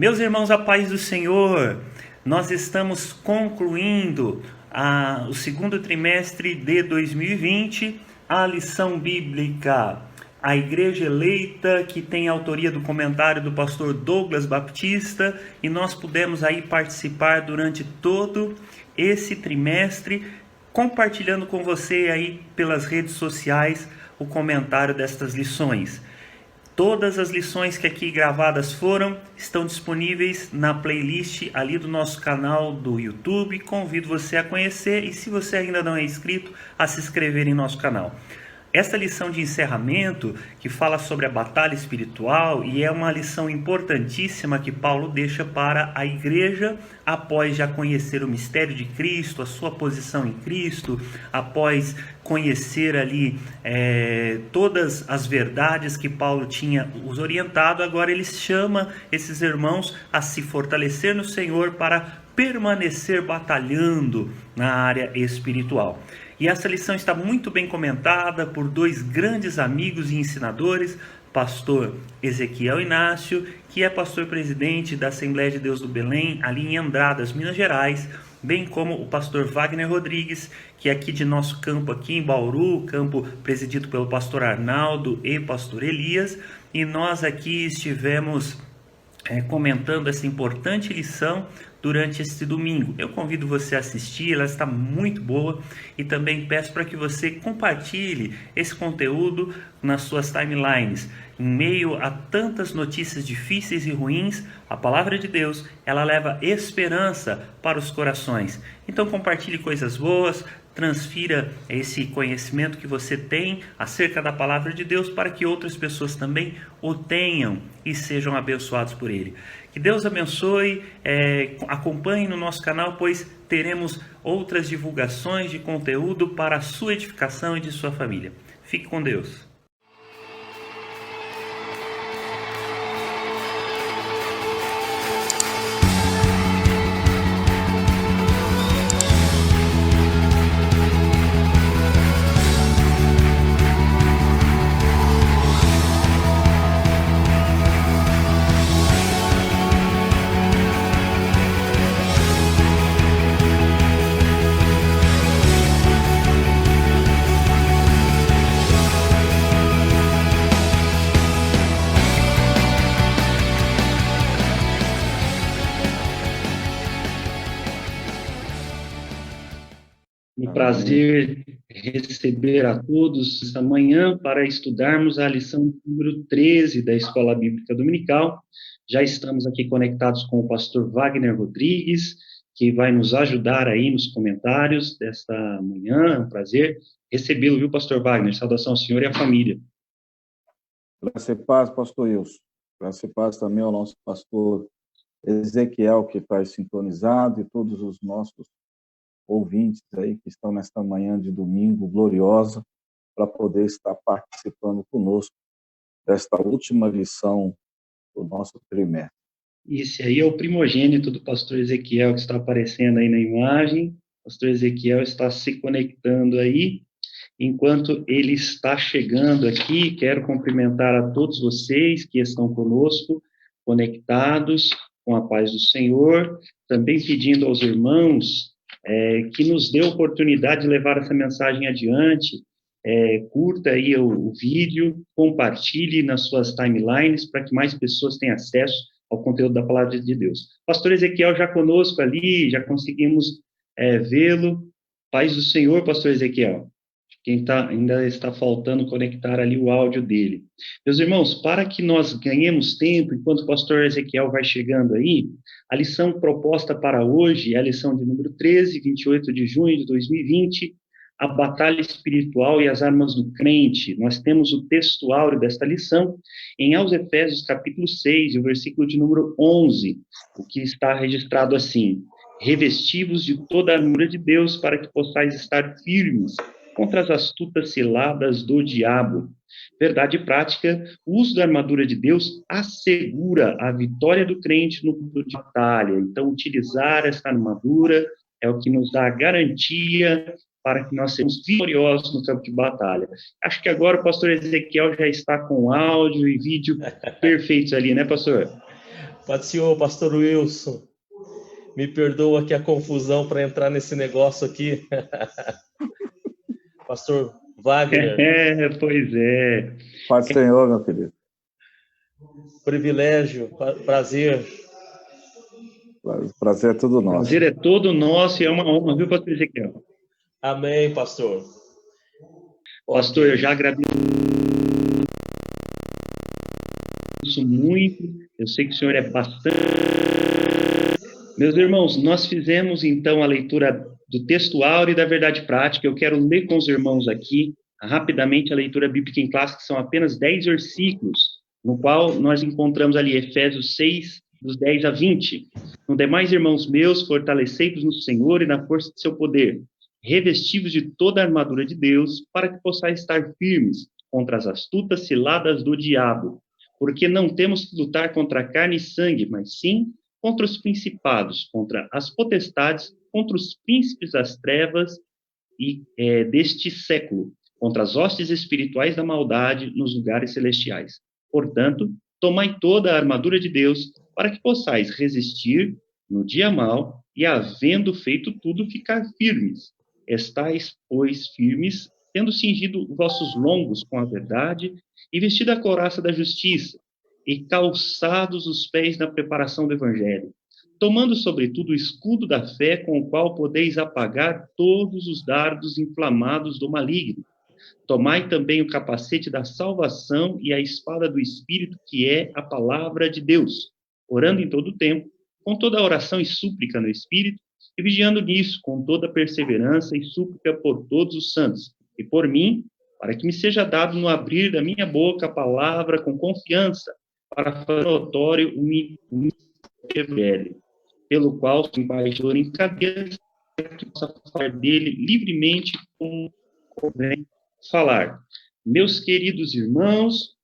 Meus irmãos, a paz do Senhor, nós estamos concluindo o segundo trimestre de 2020, a lição bíblica, a Igreja Eleita, que tem a autoria do comentário do pastor Douglas Baptista, e nós pudemos aí participar durante todo esse trimestre, compartilhando com você aí pelas redes sociais o comentário destas lições. Todas as lições que aqui gravadas foram, estão disponíveis na playlist ali do nosso canal do YouTube. Convido você a conhecer e, se você ainda não é inscrito, a se inscrever em nosso canal. Esta lição de encerramento, que fala sobre a batalha espiritual, e é uma lição importantíssima que Paulo deixa para a igreja, após já conhecer o mistério de Cristo, a sua posição em Cristo, após conhecer ali todas as verdades que Paulo tinha os orientado. Agora ele chama esses irmãos a se fortalecer no Senhor para permanecer batalhando na área espiritual. E essa lição está muito bem comentada por dois grandes amigos e ensinadores, pastor Ezequiel Inácio, que é pastor-presidente da Assembleia de Deus do Belém, ali em Andradas, Minas Gerais, bem como o pastor Wagner Rodrigues, que é aqui de nosso campo aqui em Bauru, campo presidido pelo pastor Arnaldo e pastor Elias, e nós aqui estivemos comentando essa importante lição durante este domingo. Eu convido você a assistir, ela está muito boa, e também peço para que você compartilhe esse conteúdo nas suas timelines. Em meio a tantas notícias difíceis e ruins, a palavra de Deus, ela leva esperança para os corações. Então compartilhe coisas boas, transfira esse conhecimento que você tem acerca da palavra de Deus para que outras pessoas também o tenham e sejam abençoados por ele. Que Deus abençoe, acompanhe no nosso canal, pois teremos outras divulgações de conteúdo para a sua edificação e de sua família. Fique com Deus. Um prazer receber a todos esta manhã para estudarmos a lição número 13 da Escola Bíblica Dominical. Já estamos aqui conectados com o pastor Wagner Rodrigues, que vai nos ajudar aí nos comentários desta manhã. É um prazer recebê-lo, viu, pastor Wagner? Saudação ao senhor e à família. Graça e paz, pastor Wilson. Graça e paz também ao nosso pastor Ezequiel, que está sintonizado, e todos os nossos ouvintes aí que estão nesta manhã de domingo gloriosa para poder estar participando conosco desta última lição do nosso trimestre. Esse aí é o primogênito do pastor Ezequiel, que está aparecendo aí na imagem. O pastor Ezequiel está se conectando aí. Enquanto ele está chegando aqui, quero cumprimentar a todos vocês que estão conosco, conectados com a paz do Senhor, também pedindo aos irmãos que nos dê a oportunidade de levar essa mensagem adiante. Curta aí o vídeo, compartilhe nas suas timelines para que mais pessoas tenham acesso ao conteúdo da palavra de Deus. Pastor Ezequiel já conosco ali, já conseguimos vê-lo. Paz do Senhor, pastor Ezequiel. Ainda está faltando conectar ali o áudio dele. Meus irmãos, para que nós ganhemos tempo, enquanto o pastor Ezequiel vai chegando aí, a lição proposta para hoje é a lição de número 13, 28 de junho de 2020, a batalha espiritual e as armas do crente. Nós temos o texto áureo desta lição em aos Efésios capítulo 6, o versículo de número 11, o que está registrado assim: revesti-vos de toda a armadura de Deus para que possais estar firmes contra as astutas ciladas do diabo. Verdade prática, o uso da armadura de Deus assegura a vitória do crente no campo de batalha. Então, utilizar essa armadura é o que nos dá a garantia para que nós sejamos vitoriosos no campo de batalha. Acho que agora o pastor Ezequiel já está com áudio e vídeo perfeitos ali, né, pastor? Paz do Senhor, pastor Wilson. Me perdoa aqui a confusão para entrar nesse negócio aqui. Pastor Wagner. Pois é. Paz do Senhor, meu querido. Privilégio, prazer. O prazer é todo O nosso. prazer é todo nosso e é uma honra, viu, pastor Ezequiel? Amém, pastor. Pastor, Ok. eu já agradeço muito. Eu sei que o senhor é bastante. Meus irmãos, nós fizemos então a leitura do texto áureo e da verdade prática. Eu quero ler com os irmãos aqui, rapidamente, a leitura bíblica em classe, que são apenas 10 versículos, no qual nós encontramos ali Efésios 6, dos 10 a 20. No demais, irmãos meus, fortalecei-vos no Senhor e na força de seu poder, revestivos de toda a armadura de Deus, para que possais estar firmes contra as astutas ciladas do diabo. Porque não temos que lutar contra carne e sangue, mas sim contra os principados, contra as potestades, contra os príncipes das trevas e deste século, contra as hostes espirituais da maldade nos lugares celestiais. Portanto, tomai toda a armadura de Deus, para que possais resistir no dia mau e, havendo feito tudo, ficar firmes. Estais, pois, firmes, tendo cingido vossos lombos com a verdade e vestido a couraça da justiça, e calçados os pés na preparação do evangelho, tomando sobretudo o escudo da fé, com o qual podeis apagar todos os dardos inflamados do maligno. Tomai também o capacete da salvação e a espada do Espírito, que é a palavra de Deus, orando em todo o tempo, com toda oração e súplica no Espírito, e vigiando nisso, com toda perseverança e súplica por todos os santos, e por mim, para que me seja dado no abrir da minha boca a palavra com confiança, para fazer notório o evangelho, pelo qual sou embaixador em cadeia, para que possa falar dele livremente como convém falar. Meus queridos irmãos,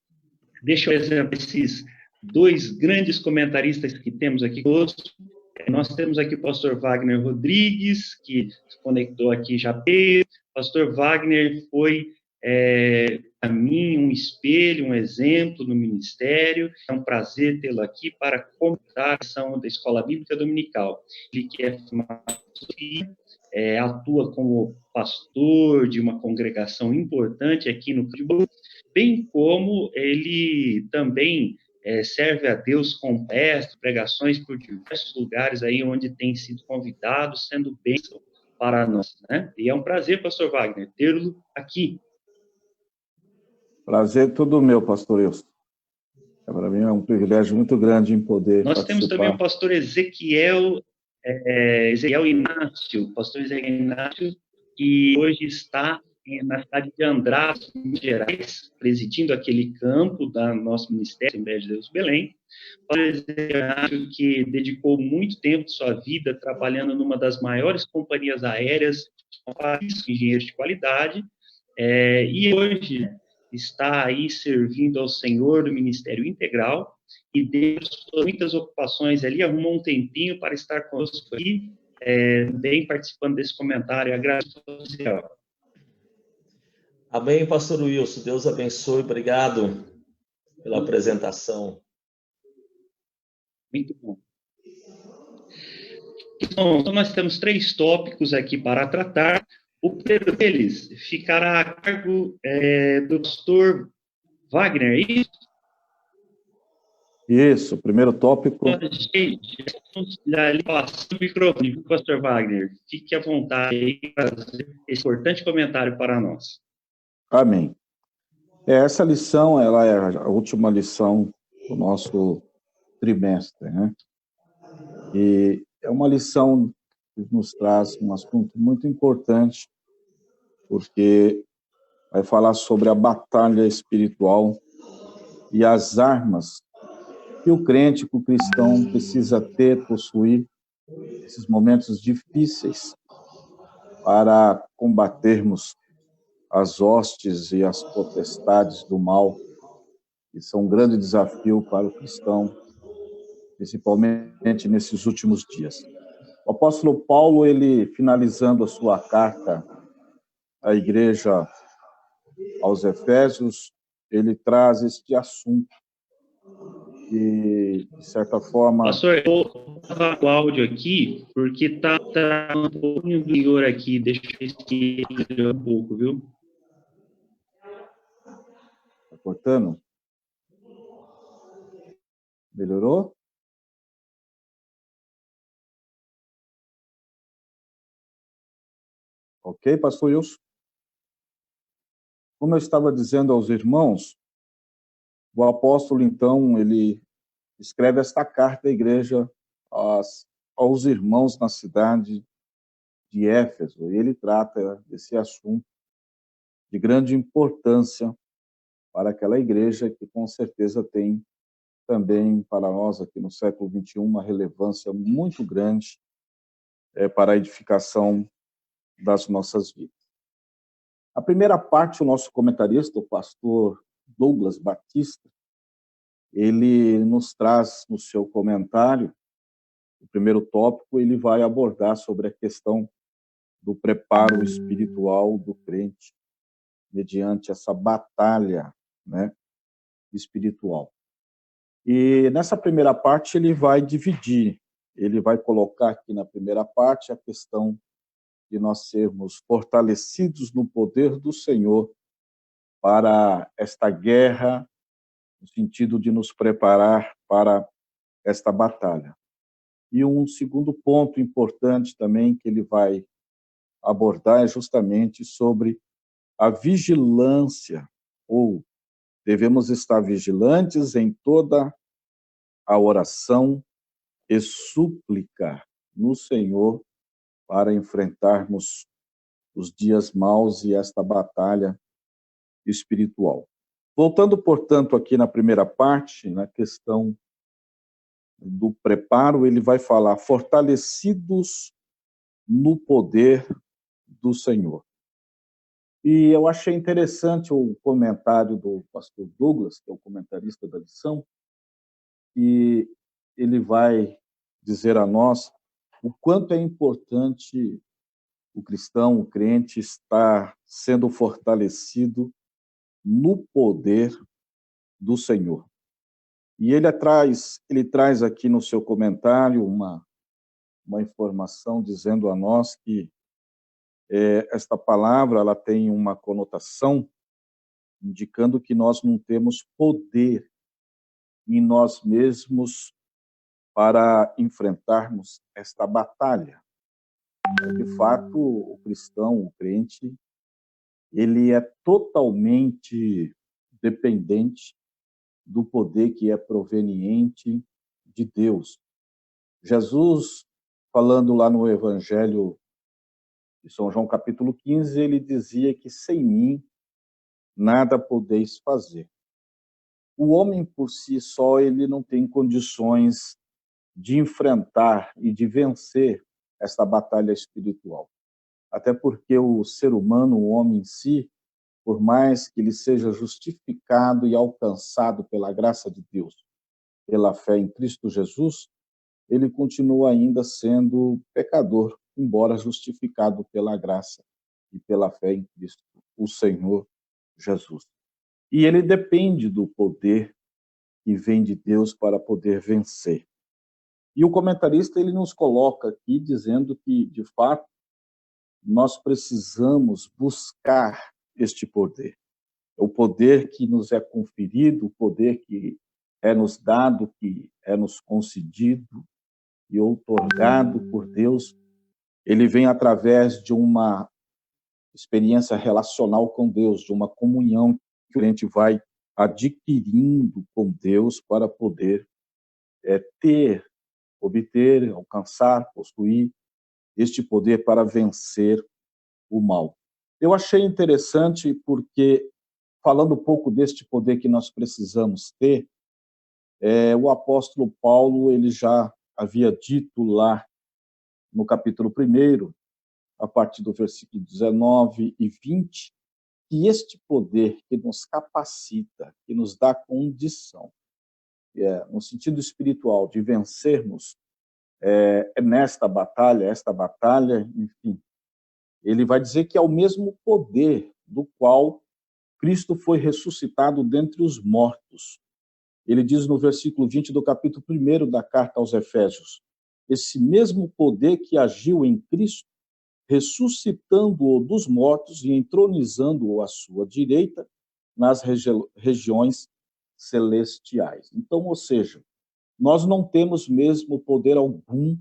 deixa eu exemplo esses dois grandes comentaristas que temos aqui conosco. Nós temos aqui o pastor Wagner Rodrigues, que se conectou aqui já. Pastor Wagner foi, para mim, um espelho, um exemplo no ministério. É um prazer tê-lo aqui para comentar a ação da Escola Bíblica Dominical. Ele que é formado atua como pastor de uma congregação importante aqui no Curitiba, bem como ele também serve a Deus com pregações por diversos lugares aí onde tem sido convidado, sendo bênção para nós, né? E é um prazer, pastor Wagner, tê-lo aqui. Prazer todo meu, pastor Wilson. Para mim é um privilégio muito grande em poder Nós participar. temos também o pastor Ezequiel Inácio, pastor Ezequiel Inácio, que hoje está na cidade de Andradas, Minas Gerais, presidindo aquele campo da nosso ministério, Assembleia de Deus Belém. Pastor Ezequiel Inácio, que dedicou muito tempo de sua vida trabalhando numa das maiores companhias aéreas do país, engenheiro de qualidade, e hoje está aí servindo ao Senhor do Ministério Integral, e Deus, por muitas ocupações ali, arrumou um tempinho para estar conosco aqui, bem participando desse comentário. Agradeço ao Senhor. Amém, pastor Wilson. Deus abençoe. Obrigado pela apresentação. Muito bom. Então, nós temos 3 tópicos aqui para tratar. O primeiro deles ficará a cargo do pastor Wagner, é isso? Isso, o primeiro tópico. Já lhe passo o microfone, pastor Wagner. Fique à vontade aí para fazer esse importante comentário para nós. Amém. Essa lição, ela é a última lição do nosso trimestre, né? E é uma lição que nos traz um assunto muito importante, porque vai falar sobre a batalha espiritual e as armas que o crente, que o cristão precisa ter, possuir, nesses momentos difíceis, para combatermos as hostes e as potestades do mal, que são um grande desafio para o cristão, principalmente nesses últimos dias. O apóstolo Paulo, ele finalizando a sua carta à igreja aos Efésios, ele traz este assunto. e, de certa forma... Pastor, eu vou gravar o áudio aqui, porque tá um pouquinho do Igor aqui, deixa eu esquecer um pouco, viu? Tá cortando? Melhorou? Ok, pastor Wilson? Como eu estava dizendo aos irmãos, o apóstolo, então, ele escreve esta carta à igreja, aos irmãos na cidade de Éfeso, e ele trata desse assunto de grande importância para aquela igreja, que com certeza tem também para nós aqui no século XXI uma relevância muito grande para a edificação das nossas vidas. A primeira parte, o nosso comentarista, o pastor Douglas Batista, ele nos traz no seu comentário, o primeiro tópico, ele vai abordar sobre a questão do preparo espiritual do crente mediante essa batalha, né, espiritual. E nessa primeira parte ele vai dividir, ele vai colocar aqui na primeira parte a questão de nós sermos fortalecidos no poder do Senhor para esta guerra, no sentido de nos preparar para esta batalha. E um segundo ponto importante também que ele vai abordar é justamente sobre a vigilância, ou devemos estar vigilantes em toda a oração e súplica no Senhor para enfrentarmos os dias maus e esta batalha espiritual. Voltando, portanto, aqui na primeira parte, na questão do preparo, ele vai falar fortalecidos no poder do Senhor. E eu achei interessante o comentário do pastor Douglas, que é o comentarista da lição, e ele vai dizer a nós o quanto é importante o cristão, o crente, estar sendo fortalecido no poder do Senhor. E ele traz aqui no seu comentário uma informação dizendo a nós que esta palavra ela tem uma conotação indicando que nós não temos poder em nós mesmos para enfrentarmos esta batalha. De fato, o cristão, o crente, ele é totalmente dependente do poder que é proveniente de Deus. Jesus, falando lá no Evangelho de São João, capítulo 15, ele dizia que sem mim nada podeis fazer. O homem por si só, ele não tem condições de enfrentar e de vencer esta batalha espiritual. Até porque o ser humano, o homem em si, por mais que ele seja justificado e alcançado pela graça de Deus, pela fé em Cristo Jesus, ele continua ainda sendo pecador, embora justificado pela graça e pela fé em Cristo, o Senhor Jesus. E ele depende do poder que vem de Deus para poder vencer. E o comentarista ele nos coloca aqui dizendo que, de fato, nós precisamos buscar este poder. O poder que nos é conferido, o poder que é nos dado, que é nos concedido e outorgado por Deus, ele vem através de uma experiência relacional com Deus, de uma comunhão que a gente vai adquirindo com Deus para poder obter, alcançar, possuir este poder para vencer o mal. Eu achei interessante porque, falando um pouco deste poder que nós precisamos ter, o apóstolo Paulo ele já havia dito lá no capítulo 1, a partir do versículo 19 e 20, que este poder que nos capacita, que nos dá condição, no sentido espiritual, de vencermos nesta batalha, esta batalha, enfim, ele vai dizer que é o mesmo poder do qual Cristo foi ressuscitado dentre os mortos, Ele diz no versículo 20 do capítulo 1 da carta aos Efésios: esse mesmo poder que agiu em Cristo, ressuscitando-o dos mortos e entronizando-o à sua direita nas regiões celestiais. Então, ou seja, nós não temos mesmo poder algum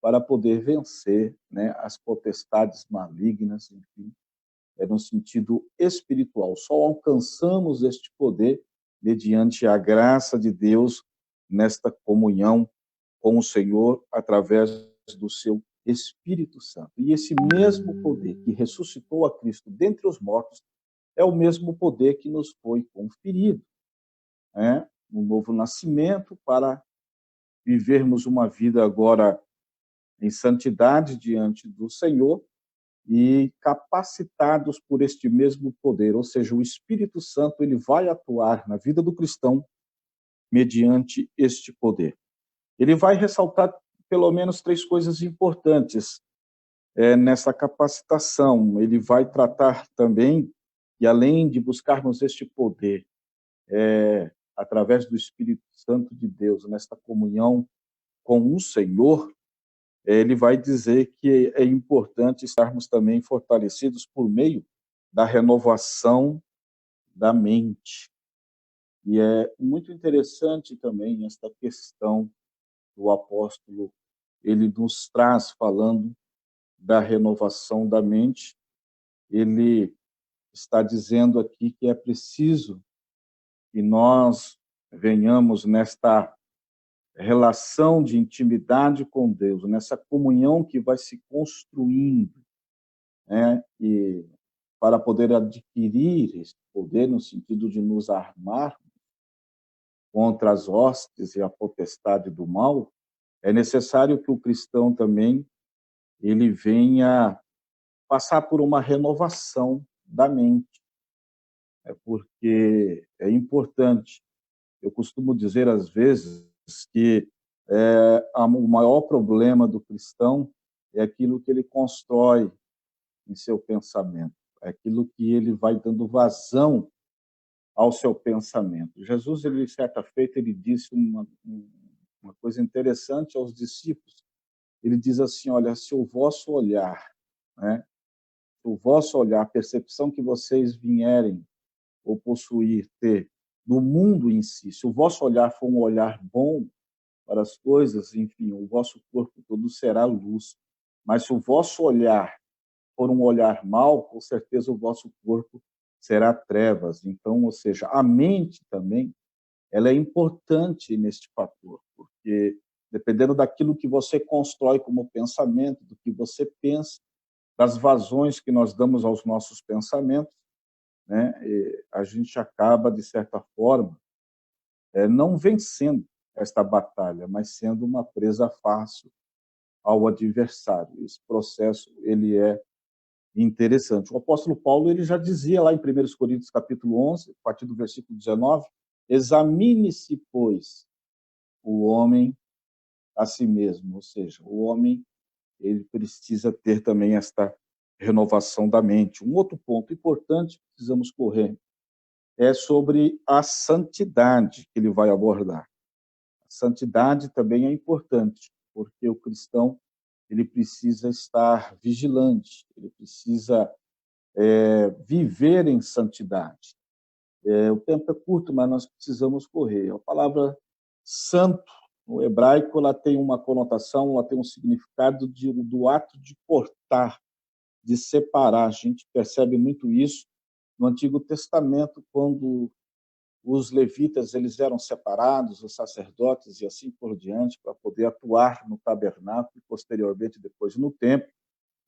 para poder vencer, né, as potestades malignas, enfim, no sentido espiritual. Só alcançamos este poder mediante a graça de Deus nesta comunhão com o Senhor através do seu Espírito Santo. E esse mesmo poder que ressuscitou a Cristo dentre os mortos é o mesmo poder que nos foi conferido, né, no novo nascimento, para vivermos uma vida agora em santidade diante do Senhor e capacitados por este mesmo poder, ou seja, o Espírito Santo ele vai atuar na vida do cristão mediante este poder. Ele vai ressaltar pelo menos 3 coisas importantes nessa capacitação. Ele vai tratar também, e além de buscarmos este poder através do Espírito Santo de Deus, nesta comunhão com o Senhor, ele vai dizer que é importante estarmos também fortalecidos por meio da renovação da mente. E é muito interessante também esta questão do apóstolo, ele nos traz falando da renovação da mente. Ele está dizendo aqui que é preciso que nós venhamos nesta relação de intimidade com Deus, nessa comunhão que vai se construindo, né? E para poder adquirir esse poder no sentido de nos armar contra as hostes e a potestade do mal, é necessário que o cristão também ele venha passar por uma renovação da mente, porque é importante. Eu costumo dizer às vezes que o maior problema do cristão é aquilo que ele constrói em seu pensamento, é aquilo que ele vai dando vazão ao seu pensamento. Jesus, ele certa feita, ele disse uma coisa interessante aos discípulos. Ele diz assim: olha, se o vosso olhar, né, o vosso olhar, a percepção que vocês vierem ou possuir, ter no mundo em si, se o vosso olhar for um olhar bom para as coisas, enfim, o vosso corpo todo será luz. Mas se o vosso olhar for um olhar mau, com certeza o vosso corpo será trevas. Então, ou seja, a mente também, ela é importante neste fator, porque dependendo daquilo que você constrói como pensamento, do que você pensa, das vazões que nós damos aos nossos pensamentos, né, a gente acaba, de certa forma, não vencendo esta batalha, mas sendo uma presa fácil ao adversário. Esse processo ele é interessante. O apóstolo Paulo ele já dizia lá em 1 Coríntios capítulo 11, a partir do versículo 19, examine-se, pois, o homem a si mesmo, ou seja, o homem ele precisa ter também esta renovação da mente. Um outro ponto importante que precisamos correr é sobre a santidade que ele vai abordar. A santidade também é importante, porque o cristão ele precisa estar vigilante, ele precisa viver em santidade. O tempo é curto, mas nós precisamos correr. A palavra santo, no hebraico, ela tem uma conotação, ela tem um significado do ato de cortar, de separar. A gente percebe muito isso no Antigo Testamento, quando os levitas eles eram separados, os sacerdotes e assim por diante, para poder atuar no tabernáculo e posteriormente depois no templo,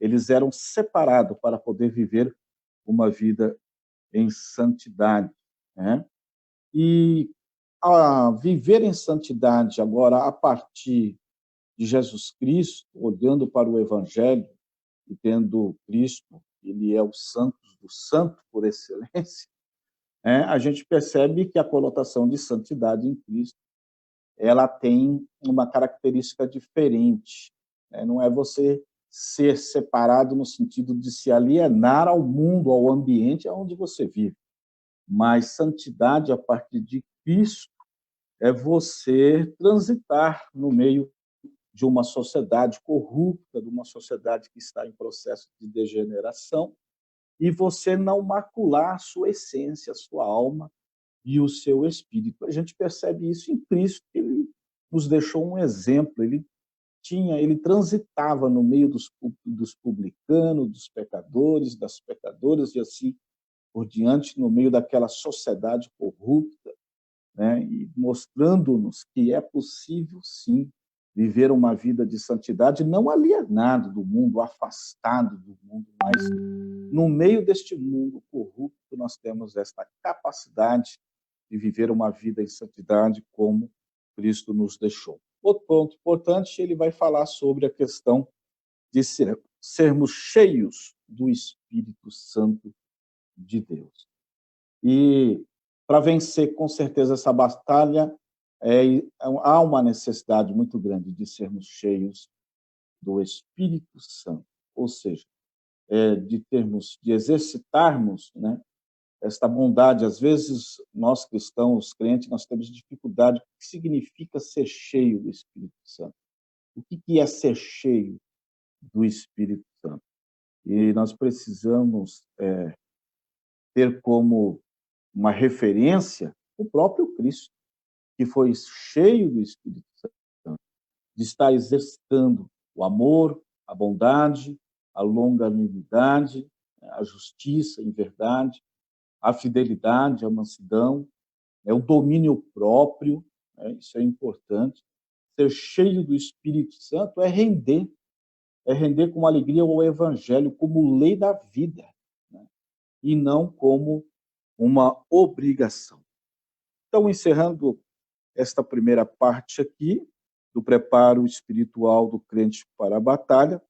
eles eram separados para poder viver uma vida em santidade, né? E a viver em santidade agora a partir de Jesus Cristo, olhando para o Evangelho e tendo Cristo, ele é o santo do santo por excelência, a gente percebe que a conotação de santidade em Cristo ela tem uma característica diferente. Não é você ser separado no sentido de se alienar ao mundo, ao ambiente onde você vive, mas santidade a partir de Cristo é você transitar no meio de uma sociedade corrupta, de uma sociedade que está em processo de degeneração, e você não macular a sua essência, a sua alma e o seu espírito. A gente percebe isso em Cristo, que ele nos deixou um exemplo, ele transitava no meio dos publicanos, dos pecadores, das pecadoras e assim por diante, no meio daquela sociedade corrupta, né? E mostrando-nos que é possível, sim, viver uma vida de santidade, não alienado do mundo, afastado do mundo, mas no meio deste mundo corrupto, nós temos esta capacidade de viver uma vida em santidade como Cristo nos deixou. Outro ponto importante, ele vai falar sobre a questão de sermos cheios do Espírito Santo de Deus. E para vencer, com certeza, essa batalha, há uma necessidade muito grande de sermos cheios do Espírito Santo, ou seja, de exercitarmos, né, esta bondade. Às vezes, nós cristãos, crentes, nós temos dificuldade. O que significa ser cheio do Espírito Santo? O que é ser cheio do Espírito Santo? E nós precisamos ter como uma referência o próprio Cristo, que foi cheio do Espírito Santo, de estar exercitando o amor, a bondade, a longanimidade, a justiça em verdade, a fidelidade, a mansidão, o domínio próprio, isso é importante. Ser cheio do Espírito Santo é render com alegria ao Evangelho como lei da vida, né? E não como uma obrigação. Então, encerrando esta primeira parte aqui, do preparo espiritual do crente para a batalha,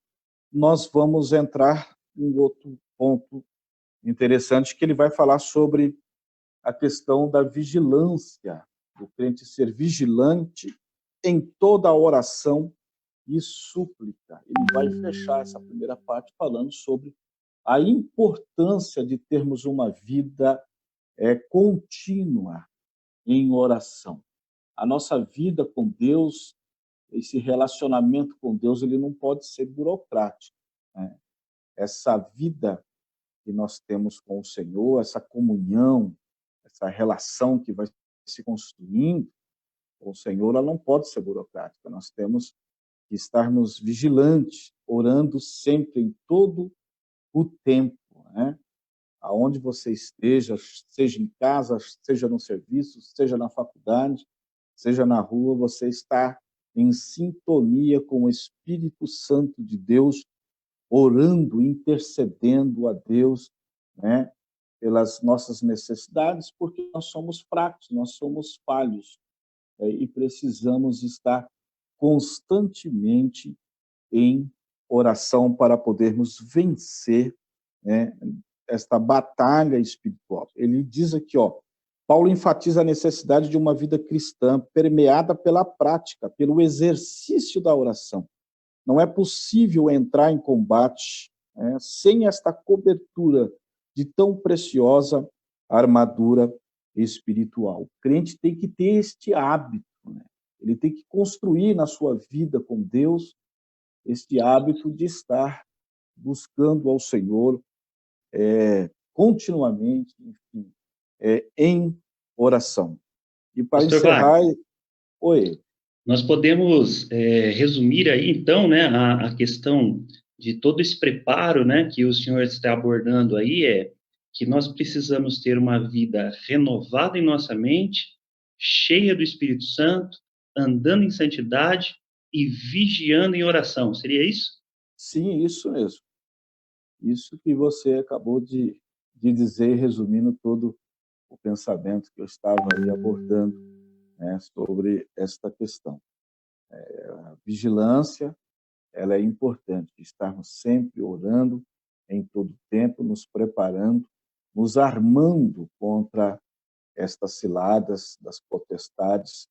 nós vamos entrar em outro ponto interessante, que ele vai falar sobre a questão da vigilância, do crente ser vigilante em toda a oração e súplica. Ele vai fechar essa primeira parte falando sobre a importância de termos uma vida contínua em oração. A nossa vida com Deus, esse relacionamento com Deus, ele não pode ser burocrático, né? Essa vida que nós temos com o Senhor, essa comunhão, essa relação que vai se construindo com o Senhor, ela não pode ser burocrática. Nós temos que estarmos vigilantes, orando sempre, em todo o tempo, né? Aonde você esteja, seja em casa, seja no serviço, seja na faculdade, seja na rua, você está em sintonia com o Espírito Santo de Deus, orando, intercedendo a Deus, né, pelas nossas necessidades, porque nós somos fracos, nós somos falhos, e precisamos estar constantemente em oração para podermos vencer, né, esta batalha espiritual. Ele diz aqui, Paulo enfatiza a necessidade de uma vida cristã permeada pela prática, pelo exercício da oração. Não é possível entrar em combate, sem esta cobertura de tão preciosa armadura espiritual. O crente tem que ter este hábito, né? Ele tem que construir na sua vida com Deus este hábito de estar buscando ao Senhor continuamente, enfim, em oração. E para Pastor encerrar, Wagner, oi. nós podemos resumir aí, então, né, a questão de todo esse preparo, né, que o senhor está abordando aí, que nós precisamos ter uma vida renovada em nossa mente, cheia do Espírito Santo, andando em santidade e vigiando em oração. Seria isso? Sim, isso mesmo. Isso que você acabou de dizer, resumindo todo o pensamento que eu estava aí abordando, né, sobre esta questão. A vigilância, ela é importante, estarmos sempre orando em todo tempo, nos preparando, nos armando contra estas ciladas das potestades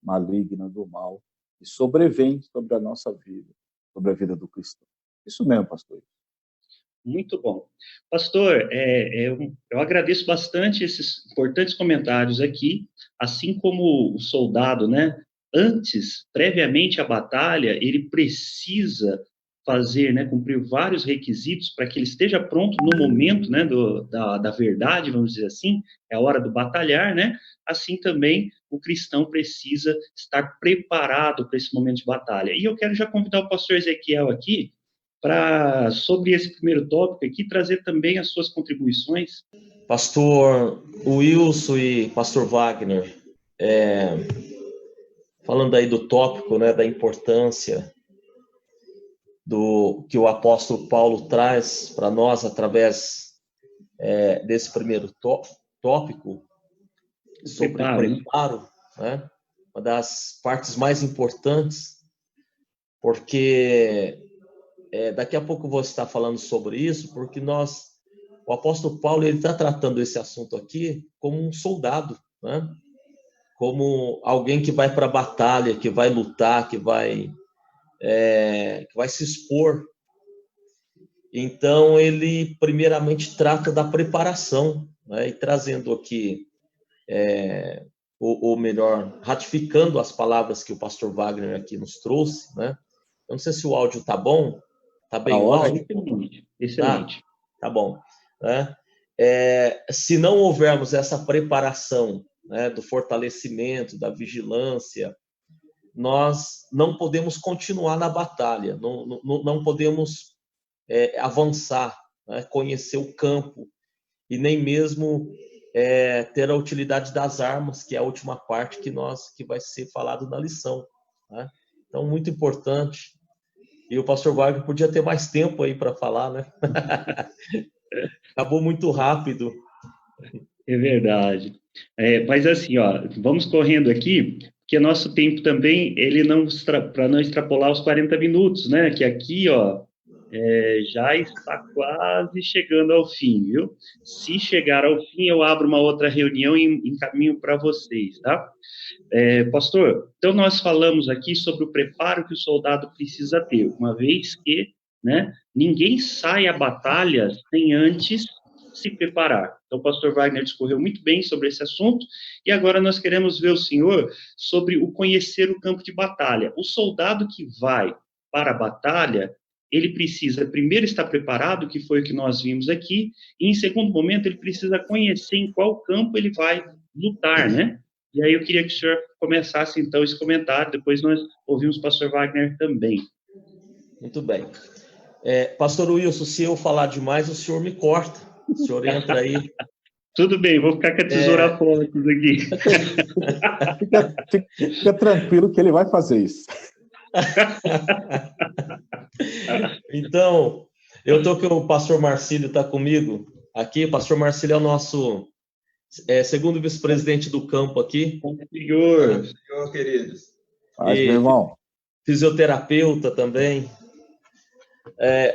malignas do mal que sobrevêm sobre a nossa vida, sobre a vida do cristão. Isso mesmo, pastor. Muito bom. Pastor, eu agradeço bastante esses importantes comentários aqui, assim como o soldado, né? Antes, previamente à batalha, ele precisa fazer, né, cumprir vários requisitos para que ele esteja pronto no momento, né, da verdade, vamos dizer assim, é a hora do batalhar, né? Assim também o cristão precisa estar preparado para esse momento de batalha. E eu quero já convidar o pastor Ezequiel aqui para, sobre esse primeiro tópico aqui, trazer também as suas contribuições. Pastor Wilson e Pastor Wagner, falando aí do tópico, né, da importância do que o apóstolo Paulo traz para nós através desse primeiro tópico sobre preparo, né? Uma das partes mais importantes, porque daqui a pouco eu vou estar falando sobre isso, porque o apóstolo Paulo, ele está tratando esse assunto aqui como um soldado, né? Como alguém que vai para a batalha, que vai lutar, que vai se expor. Então, ele primeiramente trata da preparação, né? E trazendo aqui, ou melhor, ratificando as palavras que o pastor Wagner aqui nos trouxe, né? Eu não sei se o áudio está bom, está bem o áudio? Excelente. Tá bom. Né? Se não houvermos essa preparação, né, do fortalecimento, da vigilância, nós não podemos continuar na batalha, não podemos avançar, né, conhecer o campo e nem mesmo ter a utilidade das armas, que é a última parte que vai ser falado na lição. Né? Então, muito importante. E o pastor Wagner podia ter mais tempo aí para falar, né? Acabou muito rápido. É verdade. Mas assim, ó, vamos correndo aqui, porque nosso tempo também, ele não, para não extrapolar os 40 minutos, né? Que aqui, ó, já está quase chegando ao fim, viu? Se chegar ao fim, eu abro uma outra reunião e encaminho para vocês, tá? Pastor, então nós falamos aqui sobre o preparo que o soldado precisa ter, uma vez que, né, ninguém sai à batalha sem antes se preparar. Então, o pastor Wagner discorreu muito bem sobre esse assunto, e agora nós queremos ver o senhor sobre o conhecer o campo de batalha. O soldado que vai para a batalha, ele precisa primeiro estar preparado, que foi o que nós vimos aqui, e em segundo momento ele precisa conhecer em qual campo ele vai lutar, né? E aí eu queria que o senhor começasse, então, esse comentário, depois nós ouvimos o pastor Wagner também. Muito bem. Pastor Wilson, se eu falar demais, o senhor me corta. O senhor entra aí. Tudo bem, vou ficar com a tesoura focus aqui. Fica tranquilo que ele vai fazer isso. Então, eu estou com o pastor Marcílio, está comigo aqui. O pastor Marcílio é o nosso segundo vice-presidente do campo aqui. Senhor, queridos. Meu irmão. Fisioterapeuta também.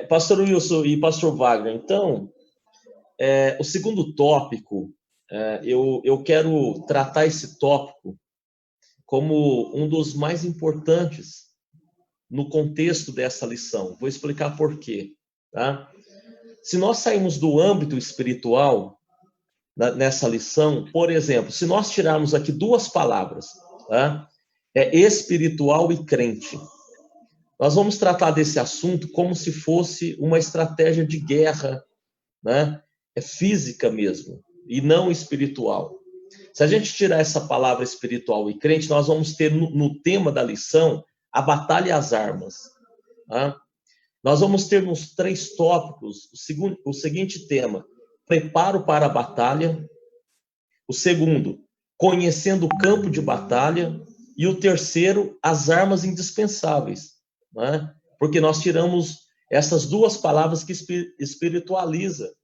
Pastor Wilson e pastor Wagner, então, o segundo tópico, eu quero tratar esse tópico como um dos mais importantes no contexto dessa lição. Vou explicar por quê. Tá? Se nós sairmos do âmbito espiritual nessa lição, por exemplo, se nós tirarmos aqui duas palavras, tá? Espiritual e crente. Nós vamos tratar desse assunto como se fosse uma estratégia de guerra, né? Física mesmo, e não espiritual. Se a gente tirar essa palavra espiritual e crente, nós vamos ter no tema da lição a batalha e as armas. Tá? Nós vamos ter nos 3 tópicos o seguinte tema: preparo para a batalha. O segundo, conhecendo o campo de batalha. E o terceiro, as armas indispensáveis. Né? Porque nós tiramos essas duas palavras que espiritualiza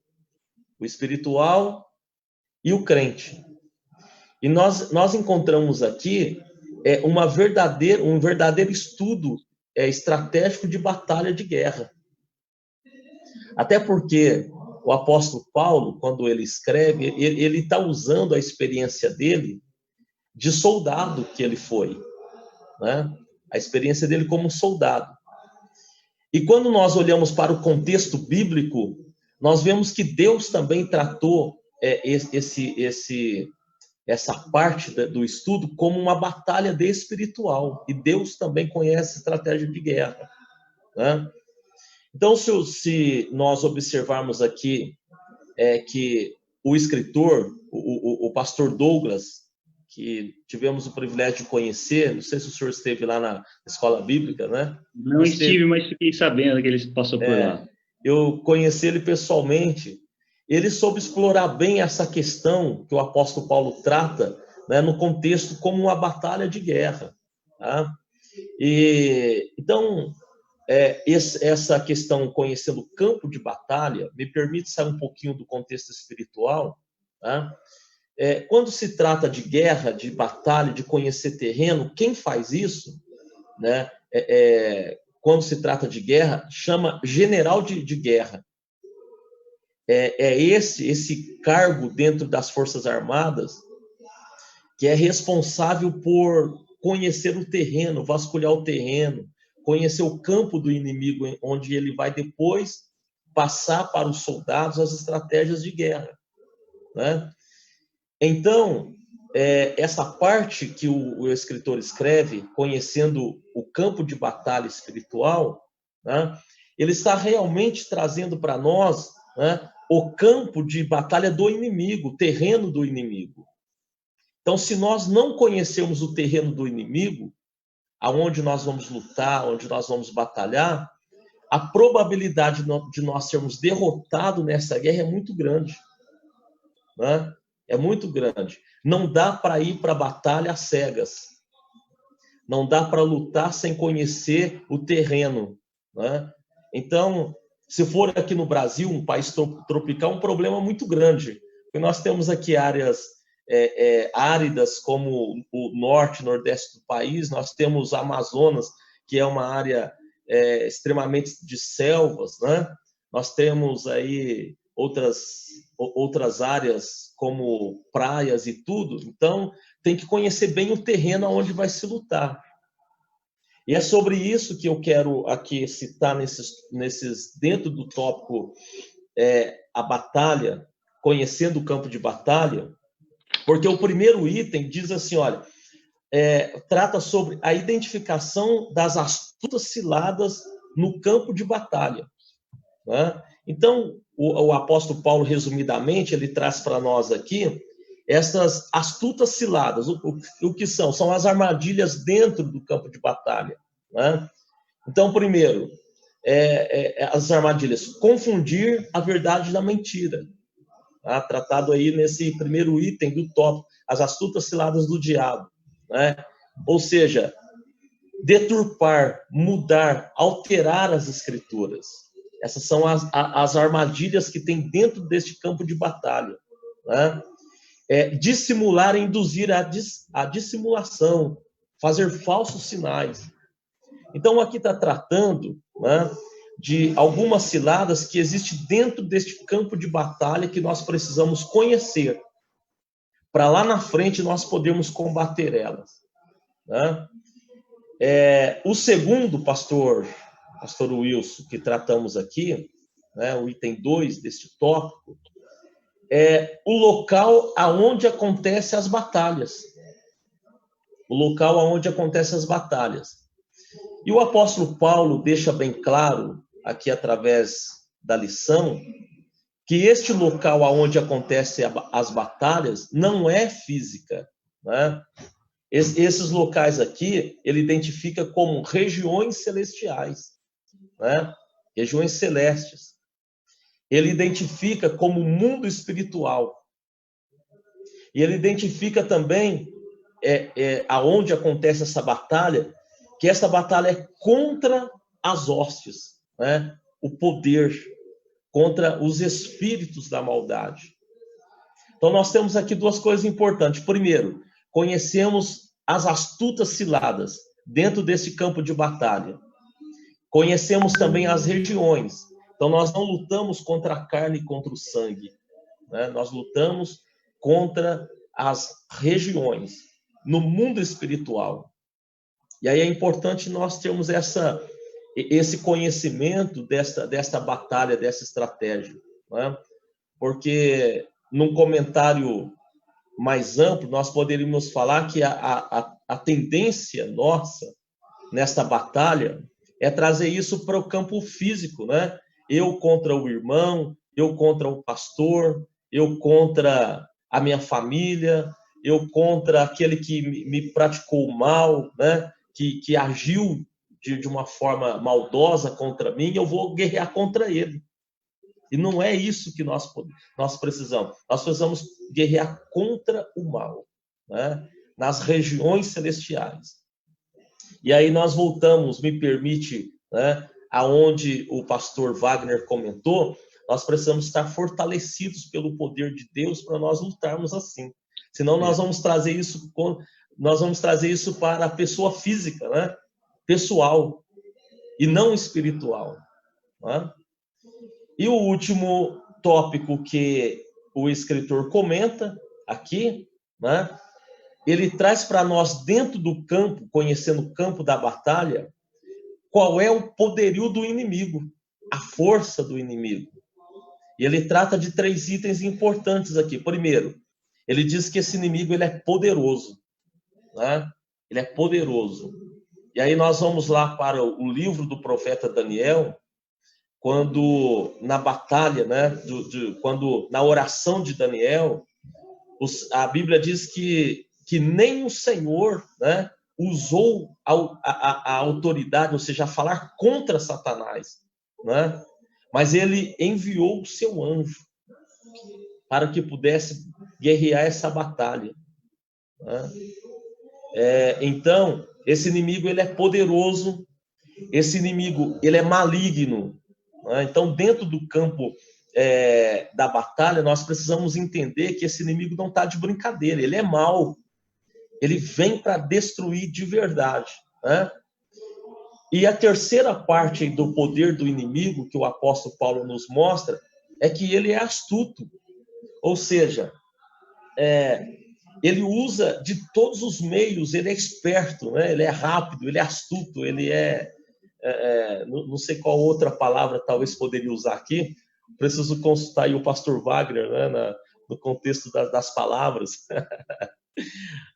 o espiritual e o crente. E nós encontramos aqui um verdadeiro estudo estratégico de batalha de guerra. Até porque o apóstolo Paulo, quando ele escreve, ele está usando a experiência dele de soldado que ele foi, né? A experiência dele como soldado. E quando nós olhamos para o contexto bíblico, nós vemos que Deus também tratou essa parte do estudo como uma batalha espiritual. E Deus também conhece estratégia de guerra, né? Então, se nós observarmos aqui que o escritor, o pastor Douglas, que tivemos o privilégio de conhecer, não sei se o senhor esteve lá na escola bíblica, né? Não estive, mas fiquei sabendo que ele passou por lá. Eu conheci ele pessoalmente. Ele soube explorar bem essa questão que o apóstolo Paulo trata, né, no contexto como uma batalha de guerra. Tá? Então, essa questão, conhecendo o campo de batalha, me permite sair um pouquinho do contexto espiritual. Tá? Quando se trata de guerra, de batalha, de conhecer terreno, quem faz isso, né, quando se trata de guerra, chama general de guerra. Esse cargo dentro das Forças Armadas que é responsável por conhecer o terreno, vasculhar o terreno, conhecer o campo do inimigo, onde ele vai depois passar para os soldados as estratégias de guerra, né? Então, essa parte que o escritor escreve, conhecendo o campo de batalha espiritual, né, ele está realmente trazendo para nós, né, o campo de batalha do inimigo, o terreno do inimigo. Então, se nós não conhecermos o terreno do inimigo, aonde nós vamos lutar, onde nós vamos batalhar, a probabilidade de nós sermos derrotados nessa guerra é muito grande, né? É muito grande. Não dá para ir para a batalha às cegas. Não dá para lutar sem conhecer o terreno, né? Então, se for aqui no Brasil, um país tropical, um problema muito grande. Porque nós temos aqui áreas áridas, como o norte, nordeste do país. Nós temos Amazonas, que é uma área extremamente de selvas, né? Nós temos aí outras áreas, como praias e tudo. Então, tem que conhecer bem o terreno onde vai se lutar. E é sobre isso que eu quero aqui citar dentro do tópico a batalha, conhecendo o campo de batalha, porque o primeiro item diz assim, olha, trata sobre a identificação das astutas ciladas no campo de batalha, né? Então, o apóstolo Paulo, resumidamente, ele traz para nós aqui essas astutas ciladas. O que são? São as armadilhas dentro do campo de batalha, né? Então, primeiro, as armadilhas, confundir a verdade da mentira. Tá? Tratado aí nesse primeiro item do tópico, as astutas ciladas do diabo, né? Ou seja, deturpar, mudar, alterar as escrituras. Essas são as armadilhas que tem dentro deste campo de batalha, né? Dissimular, induzir a dissimulação, fazer falsos sinais. Então, aqui está tratando, né, de algumas ciladas que existem dentro deste campo de batalha que nós precisamos conhecer, para lá na frente nós podermos combater elas, né? O segundo, pastor Wilson, que tratamos aqui, né, o item 2 deste tópico, o local aonde acontecem as batalhas. O local aonde acontecem as batalhas. E o apóstolo Paulo deixa bem claro, aqui através da lição, que este local aonde acontecem as batalhas não é física, né? Esses locais aqui, ele identifica como regiões celestiais, né? Regiões celestes. Ele identifica como mundo espiritual. E ele identifica também aonde acontece essa batalha, que essa batalha é contra as hostes, né? O poder, contra os espíritos da maldade. Então, nós temos aqui duas coisas importantes. Primeiro, conhecemos as astutas ciladas dentro desse campo de batalha. Conhecemos também as regiões. Então, nós não lutamos contra a carne e contra o sangue, né? Nós lutamos contra as regiões no mundo espiritual. E aí é importante nós termos esse conhecimento desta batalha, dessa estratégia, né? Porque num comentário mais amplo, nós poderíamos falar que a tendência nossa nesta batalha é trazer isso para o campo físico, né? Eu contra o irmão, eu contra o pastor, eu contra a minha família, eu contra aquele que me praticou o mal, né? Que agiu de uma forma maldosa contra mim, eu vou guerrear contra ele. E não é isso que nós precisamos. Nós precisamos guerrear contra o mal, né? Nas regiões celestiais. E aí nós voltamos, me permite, né, aonde o pastor Wagner comentou, nós precisamos estar fortalecidos pelo poder de Deus para nós lutarmos assim. Senão nós vamos trazer isso para a pessoa física, né? Pessoal, e não espiritual. Né? E o último tópico que o escritor comenta aqui, né? Ele traz para nós dentro do campo, conhecendo o campo da batalha, qual é o poderio do inimigo, a força do inimigo. E ele trata de 3 itens importantes aqui. Primeiro, ele diz que esse inimigo ele é poderoso, né? Ele é poderoso. E aí nós vamos lá para o livro do profeta Daniel, quando na batalha, né, quando na oração de Daniel, a Bíblia diz que nem o Senhor, né, usou a autoridade, ou seja, a falar contra Satanás, né? Mas ele enviou o seu anjo para que pudesse guerrear essa batalha. Né? Então, esse inimigo ele é poderoso, esse inimigo ele é maligno. Né? Então, dentro do campo da batalha, nós precisamos entender que esse inimigo não está de brincadeira, ele é mau. Ele vem para destruir de verdade. Né? E a terceira parte do poder do inimigo que o apóstolo Paulo nos mostra é que ele é astuto. Ou seja, ele usa de todos os meios, ele é esperto, né? Ele é rápido, ele é astuto, ele não sei qual outra palavra talvez poderia usar aqui, preciso consultar aí o pastor Wagner, né, no contexto das palavras.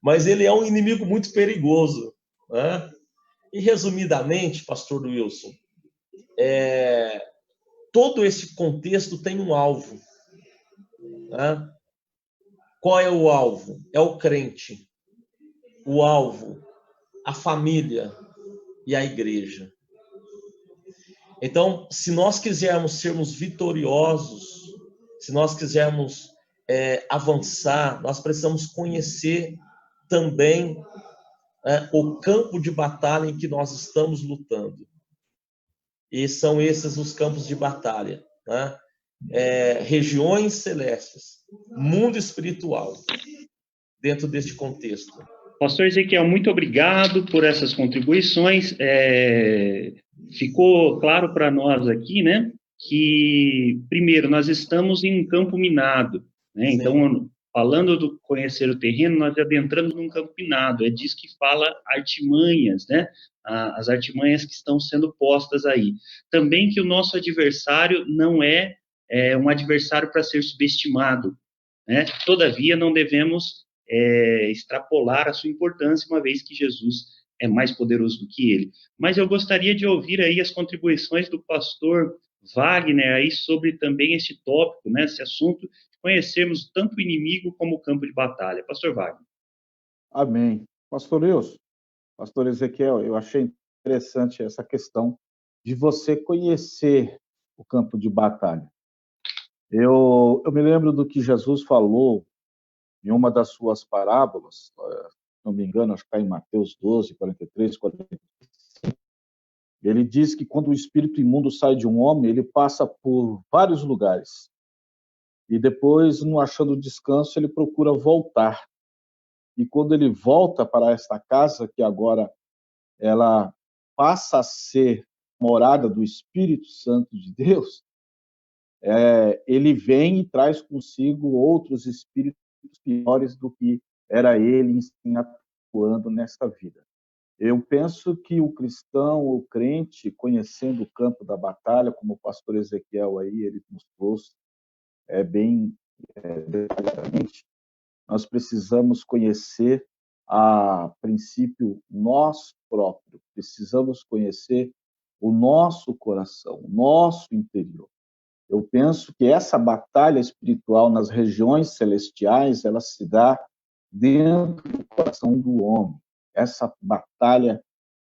Mas ele é um inimigo muito perigoso. Né? E, resumidamente, pastor Wilson, todo esse contexto tem um alvo. Né? Qual é o alvo? É o crente. O alvo, a família e a igreja. Então, se nós quisermos sermos vitoriosos, se nós quisermos avançar, nós precisamos conhecer também o campo de batalha em que nós estamos lutando. E são esses os campos de batalha. Né? Regiões celestes, mundo espiritual, dentro deste contexto. Pastor Ezequiel, muito obrigado por essas contribuições. Ficou claro para nós aqui, né, que, primeiro, nós estamos em um campo minado, né? Então, falando do conhecer o terreno, nós adentramos num campo minado, é disso que fala artimanhas, né? As artimanhas que estão sendo postas aí. Também que o nosso adversário não é um adversário para ser subestimado, né? Todavia, não devemos extrapolar a sua importância, uma vez que Jesus é mais poderoso do que ele. Mas eu gostaria de ouvir aí as contribuições do pastor Wagner aí sobre também este tópico, né, esse assunto, de conhecermos tanto o inimigo como o campo de batalha. Pastor Wagner. Amém. Pastor Wilson, pastor Ezequiel, eu achei interessante essa questão de você conhecer o campo de batalha. Eu me lembro do que Jesus falou em uma das suas parábolas, se não me engano, acho que está em Mateus 12, 43, 45. Ele diz que quando o espírito imundo sai de um homem, ele passa por vários lugares. E depois, não achando descanso, ele procura voltar. E quando ele volta para esta casa, que agora ela passa a ser morada do Espírito Santo de Deus, ele vem e traz consigo outros espíritos piores do que era ele atuando nessa vida. Eu penso que o cristão, o crente, conhecendo o campo da batalha, como o pastor Ezequiel aí, ele nos trouxe, bem detalhadamente, nós precisamos conhecer, a princípio, nós próprios, precisamos conhecer o nosso coração, o nosso interior. Eu penso que essa batalha espiritual nas regiões celestiais, ela se dá dentro do coração do homem. Essa batalha,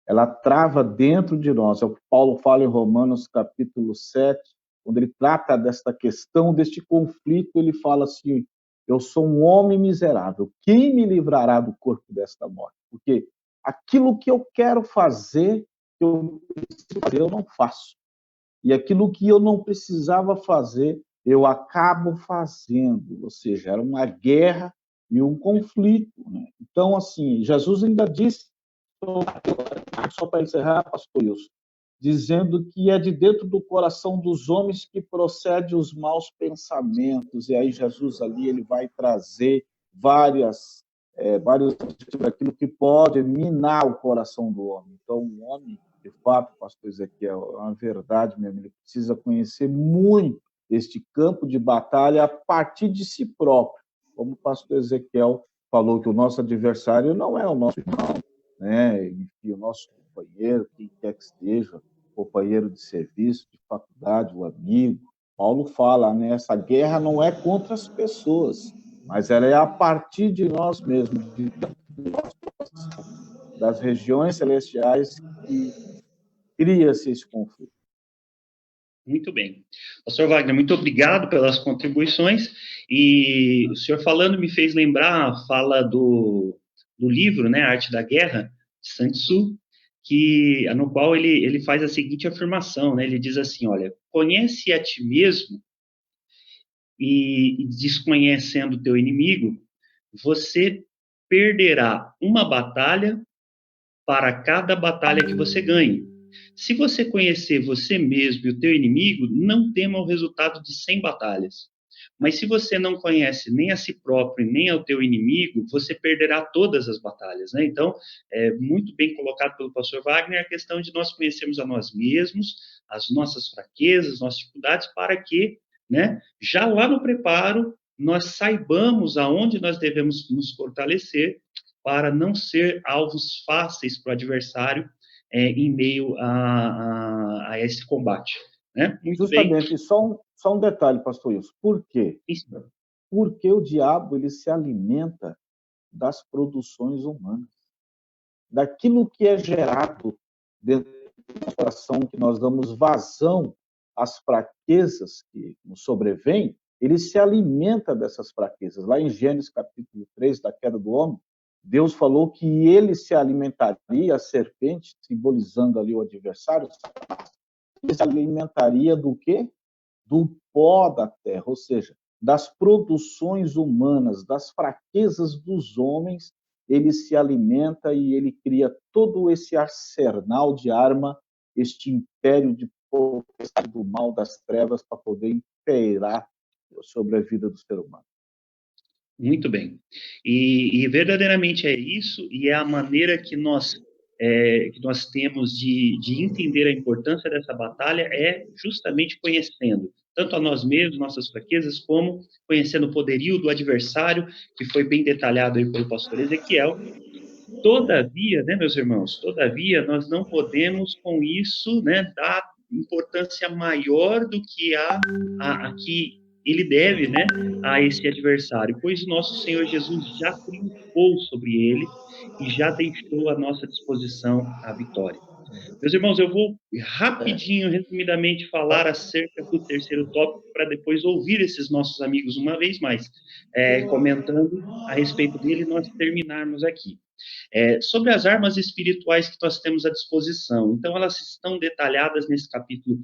ela trava dentro de nós. É o que Paulo fala em Romanos capítulo 7, quando ele trata desta questão, deste conflito, ele fala assim: eu sou um homem miserável, quem me livrará do corpo desta morte? Porque aquilo que eu quero fazer, que eu preciso fazer, eu não faço. E aquilo que eu não precisava fazer, eu acabo fazendo. Ou seja, era uma guerra e um conflito, né? Então, assim, Jesus ainda disse, só para encerrar, pastor Wilson, dizendo que é de dentro do coração dos homens que procede os maus pensamentos. E aí Jesus ali ele vai trazer vários daquilo que pode minar o coração do homem. Então, o homem, de fato, pastor Ezequiel, é uma verdade mesmo, ele precisa conhecer muito este campo de batalha a partir de si próprio. Como o pastor Ezequiel falou, que o nosso adversário não é o nosso irmão, né? Enfim, o nosso companheiro, quem quer que esteja, companheiro de serviço, de faculdade, o amigo. Paulo fala, né? Essa guerra não é contra as pessoas, mas ela é a partir de nós mesmos, das regiões celestiais, que cria-se esse conflito. Muito bem. Pastor Wagner, muito obrigado pelas contribuições. E o senhor falando me fez lembrar a fala do livro, né, Arte da Guerra, de Sun Tzu, no qual ele faz a seguinte afirmação, né? Ele diz assim, olha, conhece a ti mesmo e desconhecendo o teu inimigo, você perderá uma batalha para cada batalha que você ganhe. Se você conhecer você mesmo e o teu inimigo, não tema o resultado de 100 batalhas. Mas se você não conhece nem a si próprio, nem ao teu inimigo, você perderá todas as batalhas, né? Então, é muito bem colocado pelo pastor Wagner a questão de nós conhecermos a nós mesmos, as nossas fraquezas, nossas dificuldades, para que, né, já lá no preparo, nós saibamos aonde nós devemos nos fortalecer para não ser alvos fáceis para o adversário em meio a esse combate. Né? Muito Justamente, bem. só um detalhe, pastor Wilson. Por quê? Isso. Porque o diabo ele se alimenta das produções humanas, daquilo que é gerado dentro do coração, que nós damos vazão às fraquezas que nos sobrevêm, ele se alimenta dessas fraquezas. Lá em Gênesis capítulo 3, da queda do homem, Deus falou que ele se alimentaria, a serpente, simbolizando ali o adversário, ele se alimentaria do quê? Do pó da terra, ou seja, das produções humanas, das fraquezas dos homens, ele se alimenta e ele cria todo esse arsenal de arma, este império de potestade do mal, das trevas, para poder impeirar sobre a vida do ser humano. Muito bem. E verdadeiramente é isso, e é a maneira que nós temos de entender a importância dessa batalha é justamente conhecendo tanto a nós mesmos, nossas fraquezas, como conhecendo o poderio do adversário, que foi bem detalhado aí pelo pastor Ezequiel. Todavia, né, meus irmãos, todavia nós não podemos com isso, né, dar importância maior do que a que ele deve, né, a esse adversário, pois o nosso Senhor Jesus já triunfou sobre ele e já deixou à nossa disposição a vitória. Meus irmãos, eu vou rapidinho, resumidamente, falar acerca do terceiro tópico para depois ouvir esses nossos amigos uma vez mais, comentando a respeito dele e nós terminarmos aqui. Sobre as armas espirituais que nós temos à disposição. Então, elas estão detalhadas nesse capítulo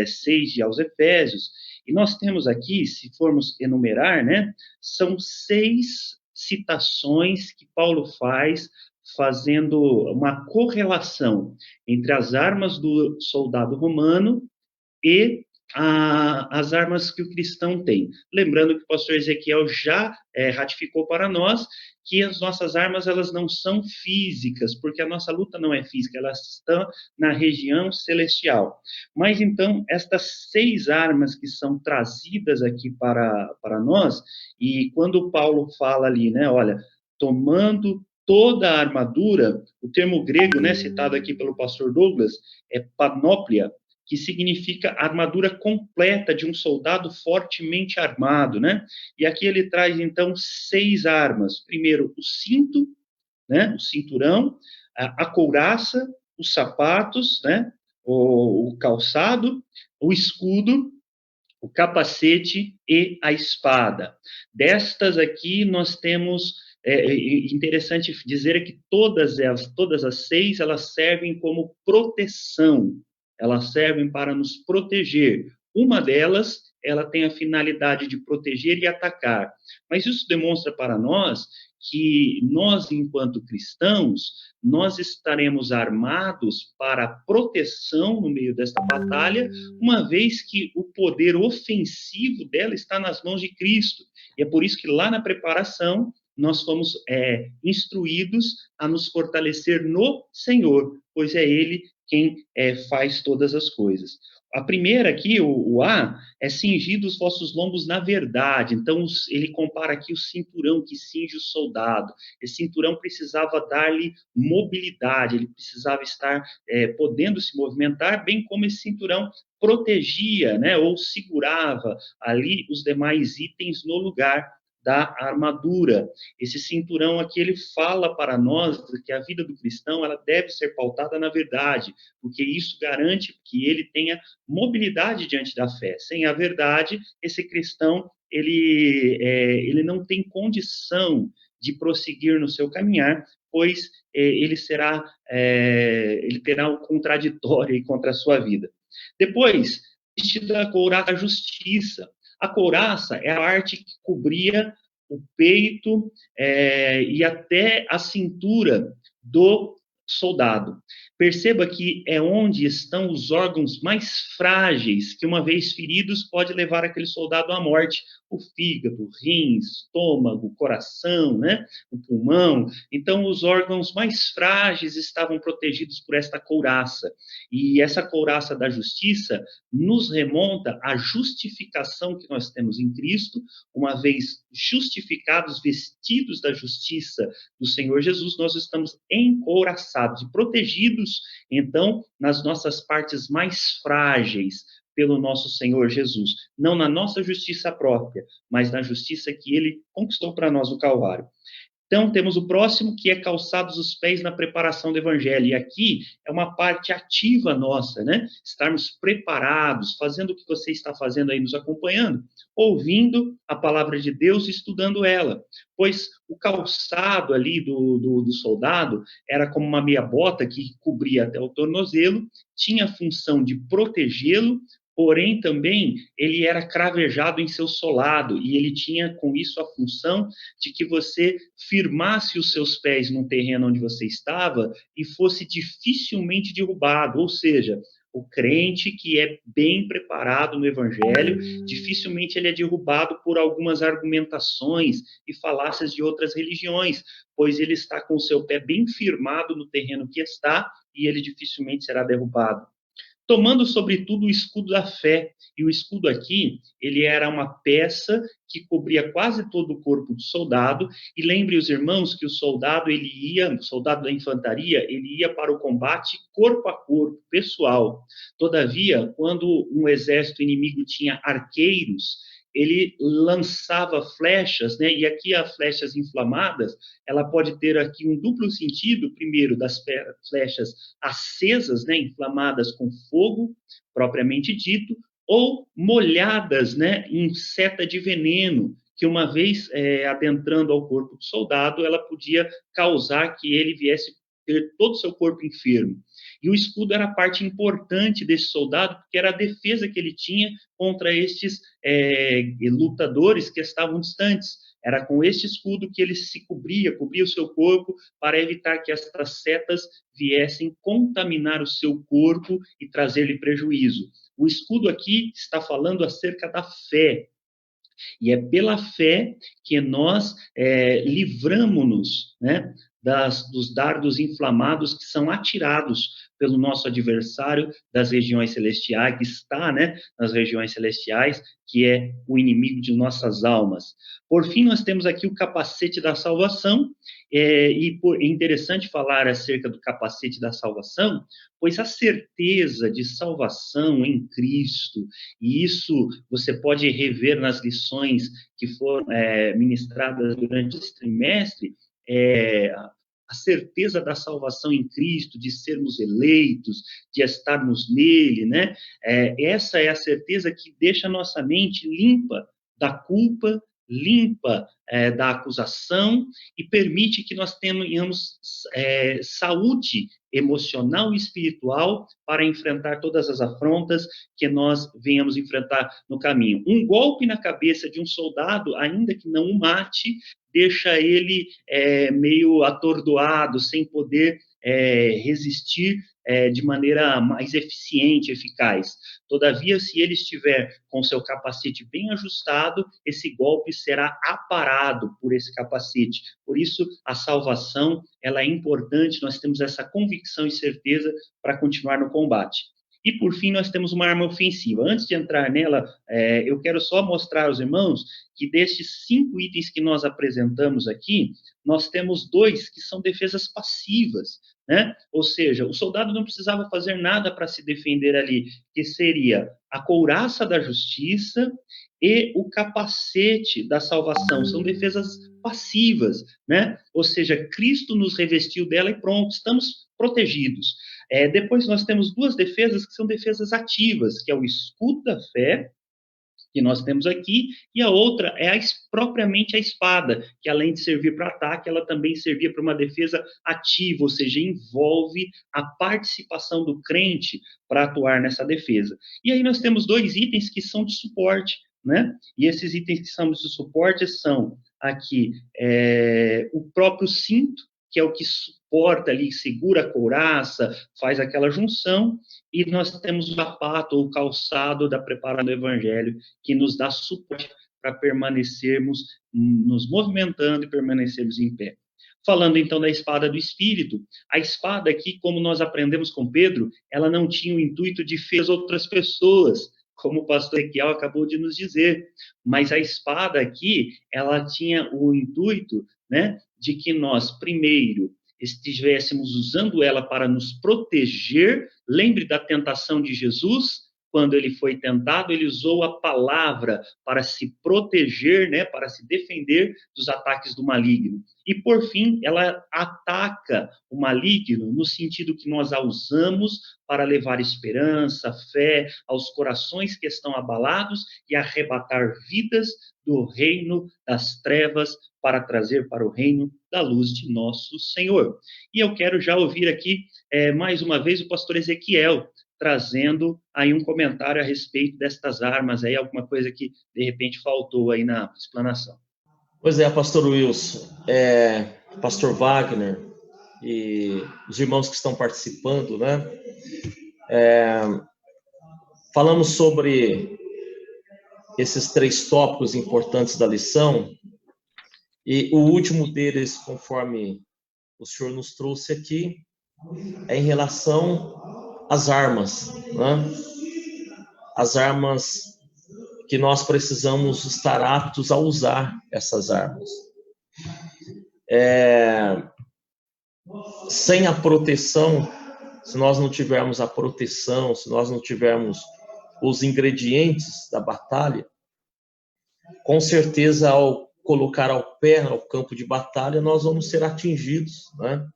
6 de aos Efésios, e nós temos aqui, se formos enumerar, né, são 6 citações que Paulo faz, fazendo uma correlação entre as armas do soldado romano e as armas que o cristão tem. Lembrando que o pastor Ezequiel já ratificou para nós que as nossas armas elas não são físicas, porque a nossa luta não é física, elas estão na região celestial. Mas então, estas 6 armas que são trazidas aqui para nós, e quando Paulo fala ali, né, olha, tomando toda a armadura, o termo grego, né, citado aqui pelo pastor Douglas, é panóplia, que significa armadura completa de um soldado fortemente armado, né? E aqui ele traz, então, 6 armas. Primeiro, o cinto, né? O cinturão, a couraça, os sapatos, né? O calçado, o escudo, o capacete e a espada. Destas aqui, nós temos, interessante dizer que todas as 6, elas servem como proteção, elas servem para nos proteger. Uma delas, ela tem a finalidade de proteger e atacar, mas isso demonstra para nós que nós, enquanto cristãos, nós estaremos armados para proteção no meio desta batalha, uma vez que o poder ofensivo dela está nas mãos de Cristo. E é por isso que lá na preparação nós fomos instruídos a nos fortalecer no Senhor, pois é Ele quem faz todas as coisas. A primeira aqui, o A, é cingir os vossos lombos na verdade. Então, ele compara aqui o cinturão que cinge o soldado. Esse cinturão precisava dar-lhe mobilidade, ele precisava estar podendo se movimentar, bem como esse cinturão protegia, né, ou segurava ali os demais itens no lugar da armadura. Esse cinturão aqui, ele fala para nós que a vida do cristão, ela deve ser pautada na verdade, porque isso garante que ele tenha mobilidade diante da fé. Sem a verdade, esse cristão, ele não tem condição de prosseguir no seu caminhar, pois ele terá um contraditório contra a sua vida. Depois, vestida a couraça da justiça. A couraça é a parte que cobria o peito e até a cintura do soldado. Perceba que é onde estão os órgãos mais frágeis, que uma vez feridos pode levar aquele soldado à morte. O fígado, o rim, estômago, o coração, né? O pulmão. Então, os órgãos mais frágeis estavam protegidos por esta couraça. E essa couraça da justiça nos remonta à justificação que nós temos em Cristo, uma vez justificados, vestidos da justiça do Senhor Jesus, nós estamos encouraçados e protegidos, então, nas nossas partes mais frágeis, pelo nosso Senhor Jesus. Não na nossa justiça própria, mas na justiça que Ele conquistou para nós no Calvário. Então, temos o próximo, que é calçados os pés na preparação do evangelho. E aqui é uma parte ativa nossa, né? Estarmos preparados, fazendo o que você está fazendo aí, nos acompanhando, ouvindo a palavra de Deus e estudando ela. Pois o calçado ali do soldado era como uma meia bota que cobria até o tornozelo, tinha a função de protegê-lo, porém também ele era cravejado em seu solado, e ele tinha com isso a função de que você firmasse os seus pés num terreno onde você estava e fosse dificilmente derrubado, ou seja, o crente que é bem preparado no evangelho, dificilmente ele é derrubado por algumas argumentações e falácias de outras religiões, pois ele está com o seu pé bem firmado no terreno que está e ele dificilmente será derrubado. Tomando, sobretudo, o escudo da fé. E o escudo aqui, ele era uma peça que cobria quase todo o corpo do soldado. E lembre os irmãos que o soldado da infantaria, ele ia para o combate corpo a corpo, pessoal. Todavia, quando um exército inimigo tinha arqueiros, ele lançava flechas, né? E aqui as flechas inflamadas, ela pode ter aqui um duplo sentido, primeiro, das flechas acesas, né? Inflamadas com fogo, propriamente dito, ou molhadas, né? Em seta de veneno, que uma vez adentrando ao corpo do soldado, ela podia causar que ele viesse ter todo o seu corpo enfermo. E o escudo era a parte importante desse soldado, porque era a defesa que ele tinha contra estes lutadores que estavam distantes. Era com este escudo que ele se cobria o seu corpo, para evitar que estas setas viessem contaminar o seu corpo e trazer-lhe prejuízo. O escudo aqui está falando acerca da fé. E é pela fé que nós livramos, né, dos dardos inflamados que são atirados pelo nosso adversário das regiões celestiais, que está, né, nas regiões celestiais, que é o inimigo de nossas almas. Por fim, nós temos aqui o capacete da salvação, é interessante falar acerca do capacete da salvação, pois a certeza de salvação em Cristo, e isso você pode rever nas lições que foram ministradas durante esse trimestre, a certeza da salvação em Cristo, de sermos eleitos, de estarmos nele, né? Essa é a certeza que deixa a nossa mente limpa da culpa, limpa da acusação e permite que nós tenhamos saúde emocional e espiritual para enfrentar todas as afrontas que nós venhamos enfrentar no caminho. Um golpe na cabeça de um soldado, ainda que não o mate, deixa ele meio atordoado, sem poder resistir de maneira mais eficiente, eficaz. Todavia, se ele estiver com seu capacete bem ajustado, esse golpe será aparado por esse capacete. Por isso, a salvação, ela é importante, nós temos essa convicção e certeza para continuar no combate. E, por fim, nós temos uma arma ofensiva. Antes de entrar nela, eu quero só mostrar aos irmãos que destes 5 itens que nós apresentamos aqui, nós temos 2 que são defesas passivas, né? Ou seja, o soldado não precisava fazer nada para se defender ali, que seria a couraça da justiça e o capacete da salvação. São defesas passivas, né? Ou seja, Cristo nos revestiu dela e pronto, estamos protegidos. Depois nós temos 2 defesas que são defesas ativas, que é o escudo da fé, que nós temos aqui, e a outra é propriamente a espada, que além de servir para ataque, ela também servia para uma defesa ativa, ou seja, envolve a participação do crente para atuar nessa defesa. E aí nós temos 2 itens que são de suporte, né? E esses itens que são de suporte são aqui o próprio cinto, que é o que suporta ali, segura a couraça, faz aquela junção, e nós temos o sapato ou calçado da preparação do evangelho, que nos dá suporte para permanecermos nos movimentando e permanecermos em pé. Falando então da espada do Espírito, a espada aqui, como nós aprendemos com Pedro, ela não tinha o intuito de ferir outras pessoas, como o pastor Ezequiel acabou de nos dizer, mas a espada aqui, ela tinha o intuito, né, de que nós, primeiro, estivéssemos usando ela para nos proteger. Lembre da tentação de Jesus, quando ele foi tentado, ele usou a palavra para se proteger, né, para se defender dos ataques do maligno. E, por fim, ela ataca o maligno no sentido que nós a usamos para levar esperança, fé aos corações que estão abalados e arrebatar vidas do reino das trevas para trazer para o reino da luz de nosso Senhor. E eu quero já ouvir aqui, mais uma vez, o pastor Ezequiel, trazendo aí um comentário a respeito destas armas, aí alguma coisa que, de repente, faltou aí na explanação. Pois é, pastor Wilson, pastor Wagner e os irmãos que estão participando, né? Falamos sobre esses 3 tópicos importantes da lição, e o último deles, conforme o senhor nos trouxe aqui, é em relação às armas, né? As armas que nós precisamos estar aptos a usar essas armas. Sem a proteção, se nós não tivermos a proteção, se nós não tivermos os ingredientes da batalha, com certeza, ao colocar ao pé ao campo de batalha, nós vamos ser atingidos, né?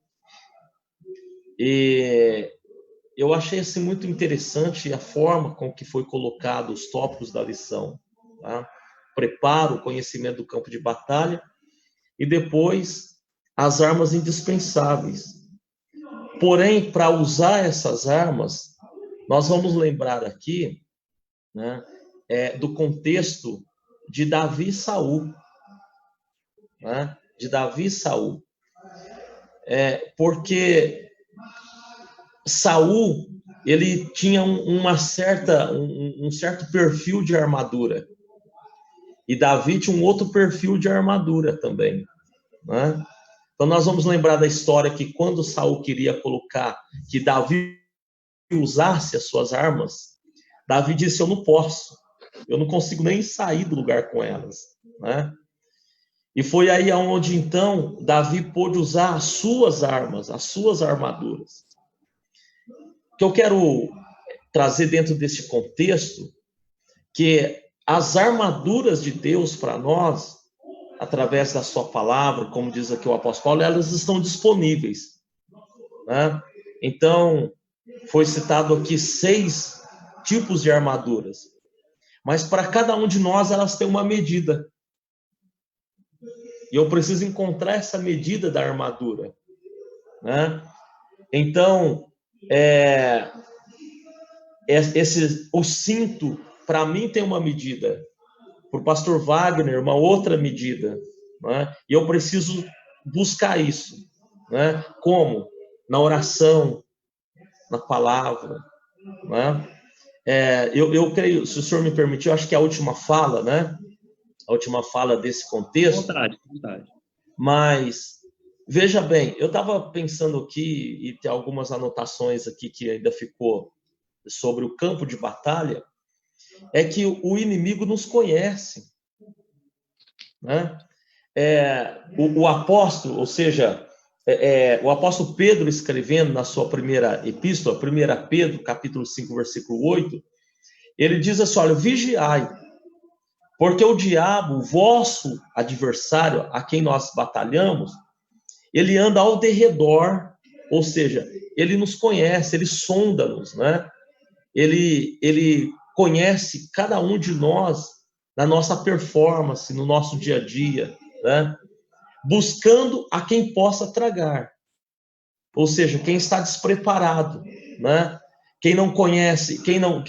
E eu achei assim, muito interessante a forma com que foi colocado os tópicos da lição, tá? Preparo, conhecimento do campo de batalha, e depois as armas indispensáveis. Porém, para usar essas armas, nós vamos lembrar aqui, né, do contexto de Davi e Saul, né? De Davi e Saul. Porque Saul, ele tinha um certo perfil de armadura. E Davi tinha um outro perfil de armadura também, né? Então nós vamos lembrar da história que quando Saul queria colocar que Davi usasse as suas armas, Davi disse: eu não posso, eu não consigo nem sair do lugar com elas, né? E foi aí onde então Davi pôde usar as suas armas, as suas armaduras. O que eu quero trazer dentro desse contexto, que as armaduras de Deus para nós, através da sua palavra, como diz aqui o apóstolo Paulo, elas estão disponíveis, né? Então, foi citado aqui 6 tipos de armaduras, mas para cada um de nós elas têm uma medida. E eu preciso encontrar essa medida da armadura, né? Então, o cinto, para mim, tem uma medida. Para o pastor Wagner, uma outra medida, né? E eu preciso buscar isso, né? Como? Na oração, na palavra, né? Eu creio, se o senhor me permitir, eu acho que é a última fala, né? A última fala desse contexto. Vontade, vontade. Mas, veja bem, eu estava pensando aqui, e tem algumas anotações aqui que ainda ficou sobre o campo de batalha, é que o inimigo nos conhece, né? O apóstolo, ou seja, o apóstolo Pedro, escrevendo na sua primeira epístola, 1 Pedro, capítulo 5, versículo 8, ele diz assim: olha, vigiai, porque o diabo, o vosso adversário, a quem nós batalhamos, ele anda ao derredor, ou seja, ele nos conhece, ele sonda-nos, né? Ele conhece cada um de nós na nossa performance, no nosso dia a dia, né? Buscando a quem possa tragar, ou seja, quem está despreparado, né? Quem não conhece, quem não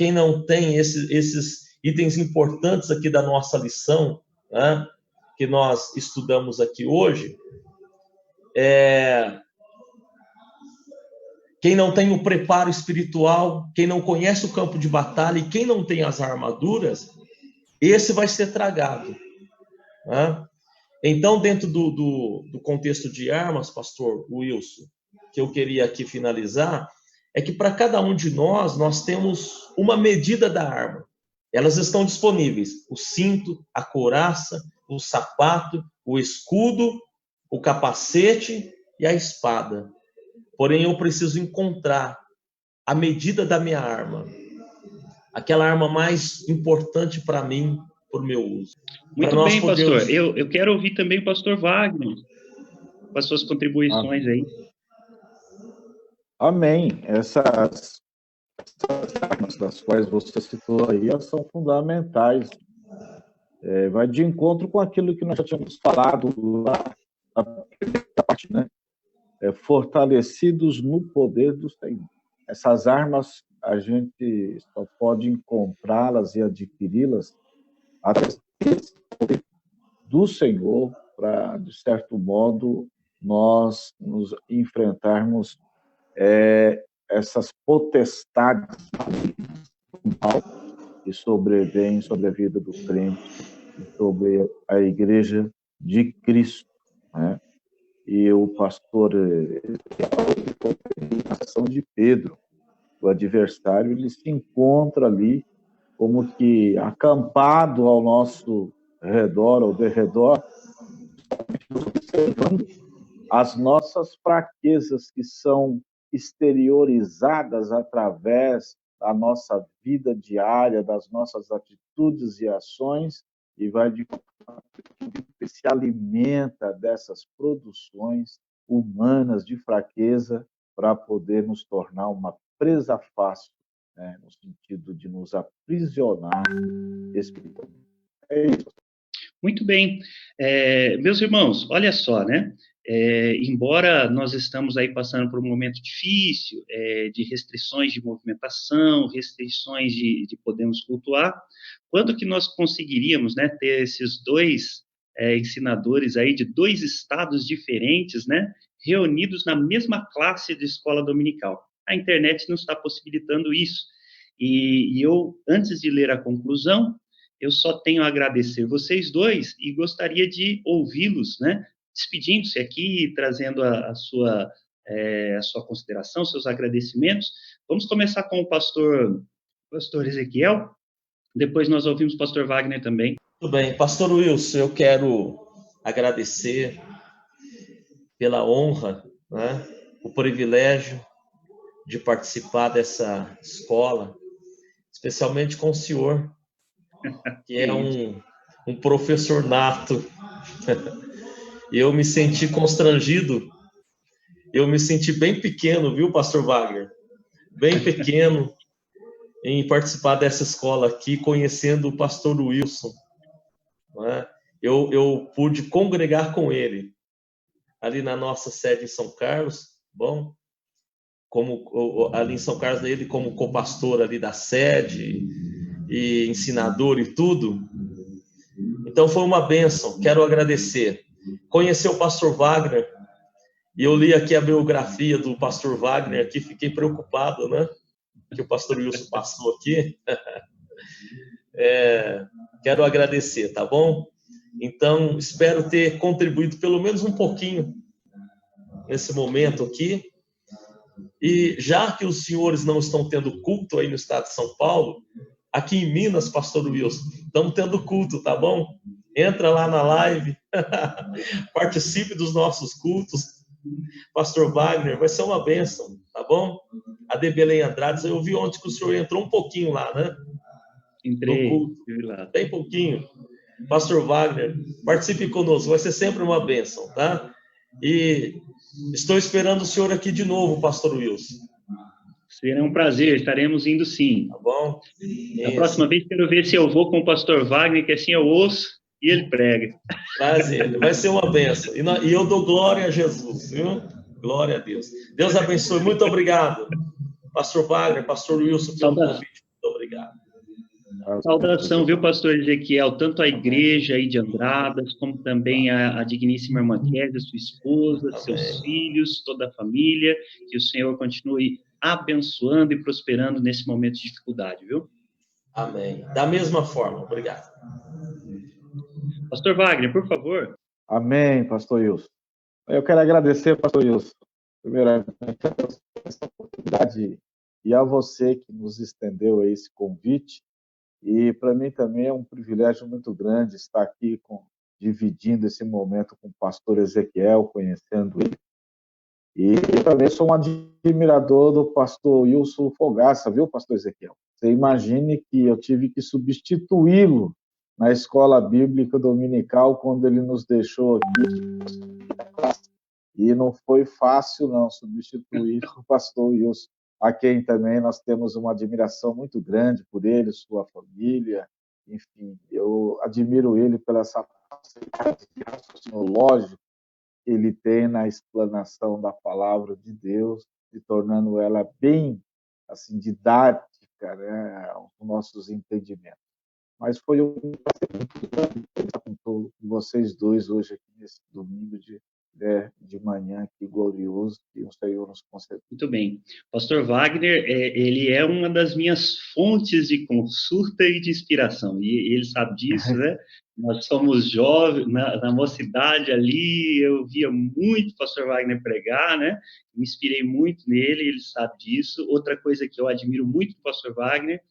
tem esses itens importantes aqui da nossa lição, né? Que nós estudamos aqui hoje, quem não tem o preparo espiritual, quem não conhece o campo de batalha e quem não tem as armaduras, esse vai ser tragado, né? Então, dentro do contexto de armas, pastor Wilson, que eu queria aqui finalizar, é que para cada um de nós temos uma medida da arma. Elas estão disponíveis: o cinto, a couraça, o sapato, o escudo, o capacete e a espada. Porém, eu preciso encontrar a medida da minha arma, aquela arma mais importante para mim, para o meu uso. Muito bem, pastor. Eu quero ouvir também o pastor Wagner, com as suas contribuições aí. Amém. Essas armas das quais você citou aí, elas são fundamentais. Vai de encontro com aquilo que nós já tínhamos falado lá na primeira parte, né? Fortalecidos no poder do Senhor. Essas armas, a gente só pode encontrá-las e adquiri-las através do poder do Senhor, para, de certo modo, nós nos enfrentarmos essas potestades que sobrevêm sobre a vida do crente e sobre a igreja de Cristo, né? E o pastor, na sessão de Pedro, o adversário, ele se encontra ali como que acampado ao nosso redor, ao derredor, observando as nossas fraquezas que são exteriorizadas através da nossa vida diária, das nossas atitudes e ações, e vai de se alimenta dessas produções humanas de fraqueza para poder nos tornar uma presa fácil, né, no sentido de nos aprisionar espiritualmente. É isso. Muito bem. Meus irmãos, olha só, né? Embora nós estamos aí passando por um momento difícil, de restrições de movimentação, restrições de podermos cultuar, quando que nós conseguiríamos, né, ter esses dois ensinadores aí de 2 estados diferentes, né, reunidos na mesma classe de escola dominical? A internet não está possibilitando isso. E eu, antes de ler a conclusão, eu só tenho a agradecer vocês dois e gostaria de ouvi-los, né, despedindo-se aqui, trazendo a sua consideração, seus agradecimentos. Vamos começar com o pastor Ezequiel, depois nós ouvimos o pastor Wagner também. Tudo bem. Pastor Wilson, eu quero agradecer pela honra, né, o privilégio de participar dessa escola, especialmente com o senhor, que é um professor nato. Eu me senti constrangido, eu me senti bem pequeno, viu, pastor Wagner? Bem pequeno em participar dessa escola aqui, conhecendo o pastor Wilson. Né? Eu pude congregar com ele ali na nossa sede em São Carlos, bom, ali em São Carlos, ele como copastor ali da sede e ensinador e tudo. Então foi uma bênção, quero agradecer. Conhecer o pastor Wagner, e eu li aqui a biografia do pastor Wagner aqui, fiquei preocupado, né? Que o pastor Wilson passou aqui. Quero agradecer, tá bom? Então, espero ter contribuído pelo menos um pouquinho nesse momento aqui. E já que os senhores não estão tendo culto aí no estado de São Paulo, aqui em Minas, pastor Wilson, estamos tendo culto, tá bom? Entra lá na live, participe dos nossos cultos. Pastor Wagner, vai ser uma bênção, tá bom? A de Belém Andrade, eu vi ontem que o senhor entrou um pouquinho lá, né? Entrei, no culto, bem pouquinho. Pastor Wagner, participe conosco, vai ser sempre uma bênção, tá? E estou esperando o senhor aqui de novo, pastor Wilson. Será um prazer, estaremos indo sim. Tá bom? A próxima vez quero ver se eu vou com o pastor Wagner, que assim eu ouço e ele prega. Prazer, vai ser uma bênção. E eu dou glória a Jesus, viu? Glória a Deus. Deus abençoe, muito obrigado. Pastor Wagner, pastor Wilson, pelo convite, muito obrigado. Saudação, viu, pastor Ezequiel, tanto a igreja aí de Andradas, como também a digníssima irmã Kézia, sua esposa, amém, seus filhos, toda a família, que o Senhor continue abençoando e prosperando nesse momento de dificuldade, viu? Amém. Da mesma forma, obrigado. Pastor Wagner, por favor. Amém, pastor Wilson. Eu quero agradecer, pastor Wilson, primeiramente, essa oportunidade e a você que nos estendeu esse convite. E para mim também é um privilégio muito grande estar aqui dividindo esse momento com o pastor Ezequiel, conhecendo ele. E eu também sou um admirador do pastor Wilson Fogaça, viu, pastor Ezequiel? Você imagine que eu tive que substituí-lo na escola bíblica dominical quando ele nos deixou aqui. E não foi fácil, não, substituir o pastor Wilson, a quem também nós temos uma admiração muito grande por ele, sua família, enfim, eu admiro ele pela essa facilidade de raciocínio lógico que ele tem na explanação da palavra de Deus, e tornando ela bem assim didática, né, aos nossos entendimentos. Mas foi um prazer muito grande estar com vocês dois hoje aqui nesse domingo de manhã, que glorioso, que o Senhor nos concedeu. Muito bem. Pastor Wagner, ele é uma das minhas fontes de consulta e de inspiração, e ele sabe disso, né? Nós somos jovens, na mocidade ali, eu via muito o pastor Wagner pregar, né? Me inspirei muito nele, ele sabe disso. Outra coisa que eu admiro muito do pastor Wagner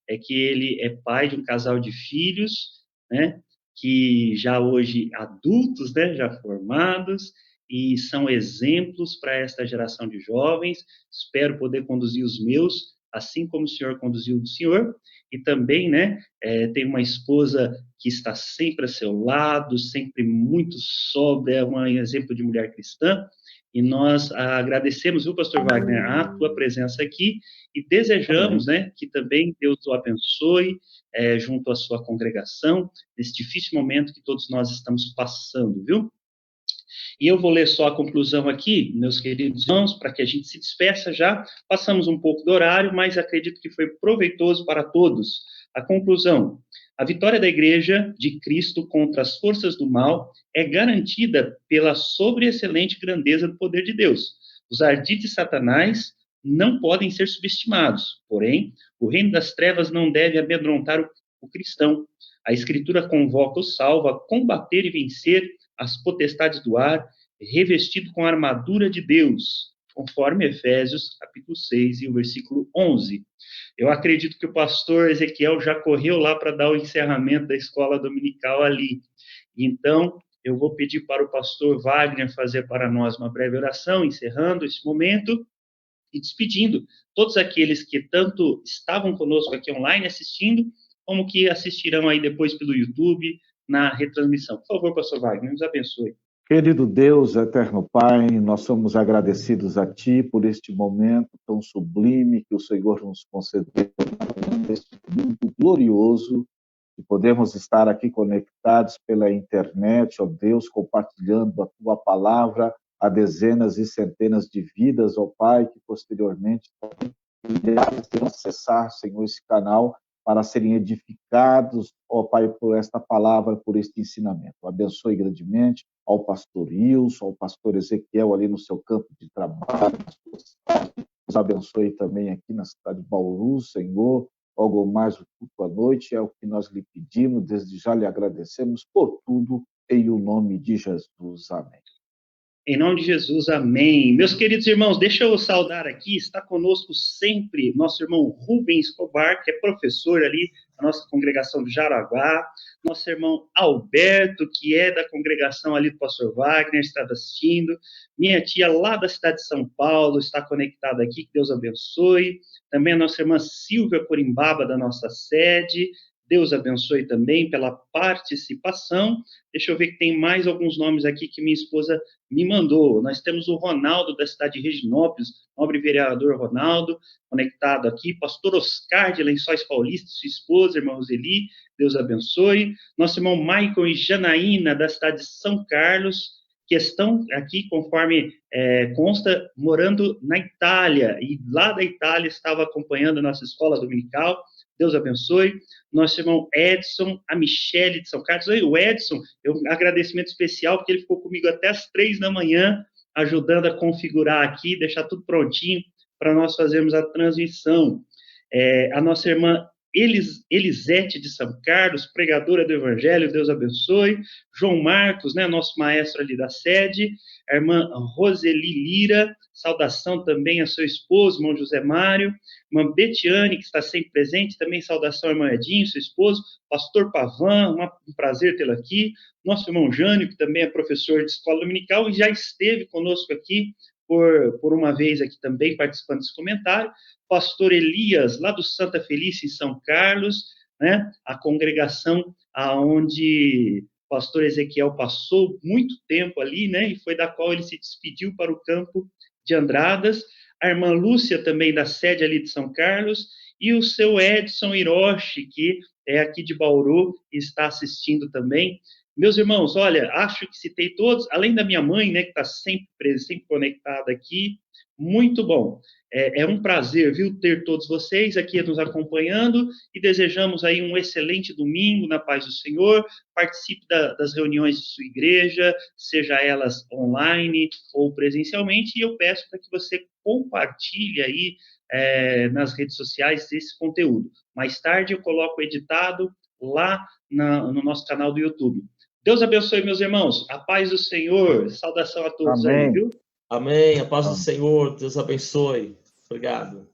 é que ele é pai de um casal de filhos, né? Que já hoje adultos, né, já formados, e são exemplos para esta geração de jovens. Espero poder conduzir os meus, assim como o Senhor conduziu o Senhor, e também, né, tem uma esposa que está sempre a seu lado, sempre muito sóbria, é um exemplo de mulher cristã, e nós agradecemos, viu, pastor Wagner, a tua presença aqui, e desejamos, né, que também Deus o abençoe, junto à sua congregação, nesse difícil momento que todos nós estamos passando, viu? E eu vou ler só a conclusão aqui, meus queridos irmãos, para que a gente se despeça já. Passamos um pouco do horário, mas acredito que foi proveitoso para todos. A conclusão: a vitória da Igreja de Cristo contra as forças do mal é garantida pela sobreexcelente grandeza do poder de Deus. Os ardis de Satanás não podem ser subestimados, porém, o reino das trevas não deve amedrontar o cristão. A Escritura convoca o salvo a combater e vencer as potestades do ar, revestido com a armadura de Deus, conforme Efésios, capítulo 6 e o versículo 11. Eu acredito que o pastor Ezequiel já correu lá para dar o encerramento da escola dominical ali. Então, eu vou pedir para o pastor Wagner fazer para nós uma breve oração, encerrando esse momento e despedindo todos aqueles que tanto estavam conosco aqui online assistindo, como que assistirão aí depois pelo YouTube, na retransmissão. Por favor, pastor Wagner, nos abençoe. Querido Deus, eterno Pai, nós somos agradecidos a Ti por este momento tão sublime que o Senhor nos concedeu neste mundo glorioso, e podemos estar aqui conectados pela internet, ó Deus, compartilhando a Tua palavra a dezenas e centenas de vidas, ó Pai, que posteriormente irão acessar, Senhor, esse canal para serem edificados, ó Pai, por esta palavra, por este ensinamento. Abençoe grandemente ao pastor Wilson, ao pastor Ezequiel ali no seu campo de trabalho, nos abençoe também aqui na cidade de Bauru, Senhor, logo mais o culto à noite, é o que nós lhe pedimos, desde já lhe agradecemos por tudo, em o nome de Jesus. Amém. Em nome de Jesus, amém. Meus queridos irmãos, deixa eu saudar aqui, está conosco sempre nosso irmão Rubens Escobar, que é professor ali da nossa congregação do Jaraguá, nosso irmão Alberto, que é da congregação ali do pastor Wagner, está assistindo, minha tia lá da cidade de São Paulo está conectada aqui, que Deus abençoe, também a nossa irmã Silvia Corimbaba, da nossa sede, Deus abençoe também pela participação. Deixa eu ver que tem mais alguns nomes aqui que minha esposa me mandou. Nós temos o Ronaldo, da cidade de Reginópolis, nobre vereador Ronaldo, conectado aqui. Pastor Oscar, de Lençóis Paulista, sua esposa, irmã Roseli, Deus abençoe. Nosso irmão Michael e Janaína, da cidade de São Carlos, que estão aqui, conforme consta, morando na Itália. E lá da Itália estava acompanhando a nossa escola dominical. Deus abençoe. Nosso irmão Edson, a Michele de São Carlos. O Edson, um agradecimento especial, porque ele ficou comigo até as 3 da manhã, ajudando a configurar aqui, deixar tudo prontinho para nós fazermos a transmissão. A nossa irmã Elisete de São Carlos, pregadora do Evangelho, Deus abençoe. João Marcos, né, nosso maestro ali da sede. A irmã Roseli Lira, saudação também a seu esposo, irmão José Mário. Irmã Betiane, que está sempre presente, também saudação, irmã Edinho, seu esposo. Pastor Pavan, um prazer tê-lo aqui. Nosso irmão Jânio, que também é professor de escola dominical e já esteve conosco aqui por uma vez aqui também, participando desse comentário. Pastor Elias, lá do Santa Felícia, em São Carlos, né? A congregação aonde o pastor Ezequiel passou muito tempo ali, né? E foi da qual ele se despediu para o campo de Andradas. A irmã Lúcia, também da sede ali de São Carlos, e o seu Edson Hiroshi, que é aqui de Bauru, e está assistindo também. Meus irmãos, olha, acho que citei todos, além da minha mãe, né, que está sempre presente, sempre conectada aqui. Muito bom. É um prazer, viu, ter todos vocês aqui nos acompanhando e desejamos aí um excelente domingo na paz do Senhor. Participe das reuniões de sua igreja, seja elas online ou presencialmente, e eu peço para que você compartilhe aí nas redes sociais esse conteúdo. Mais tarde eu coloco editado lá no nosso canal do YouTube. Deus abençoe, meus irmãos. A paz do Senhor. Saudação a todos. Amém. Aí, viu? Amém. A paz do Senhor. Deus abençoe. Obrigado.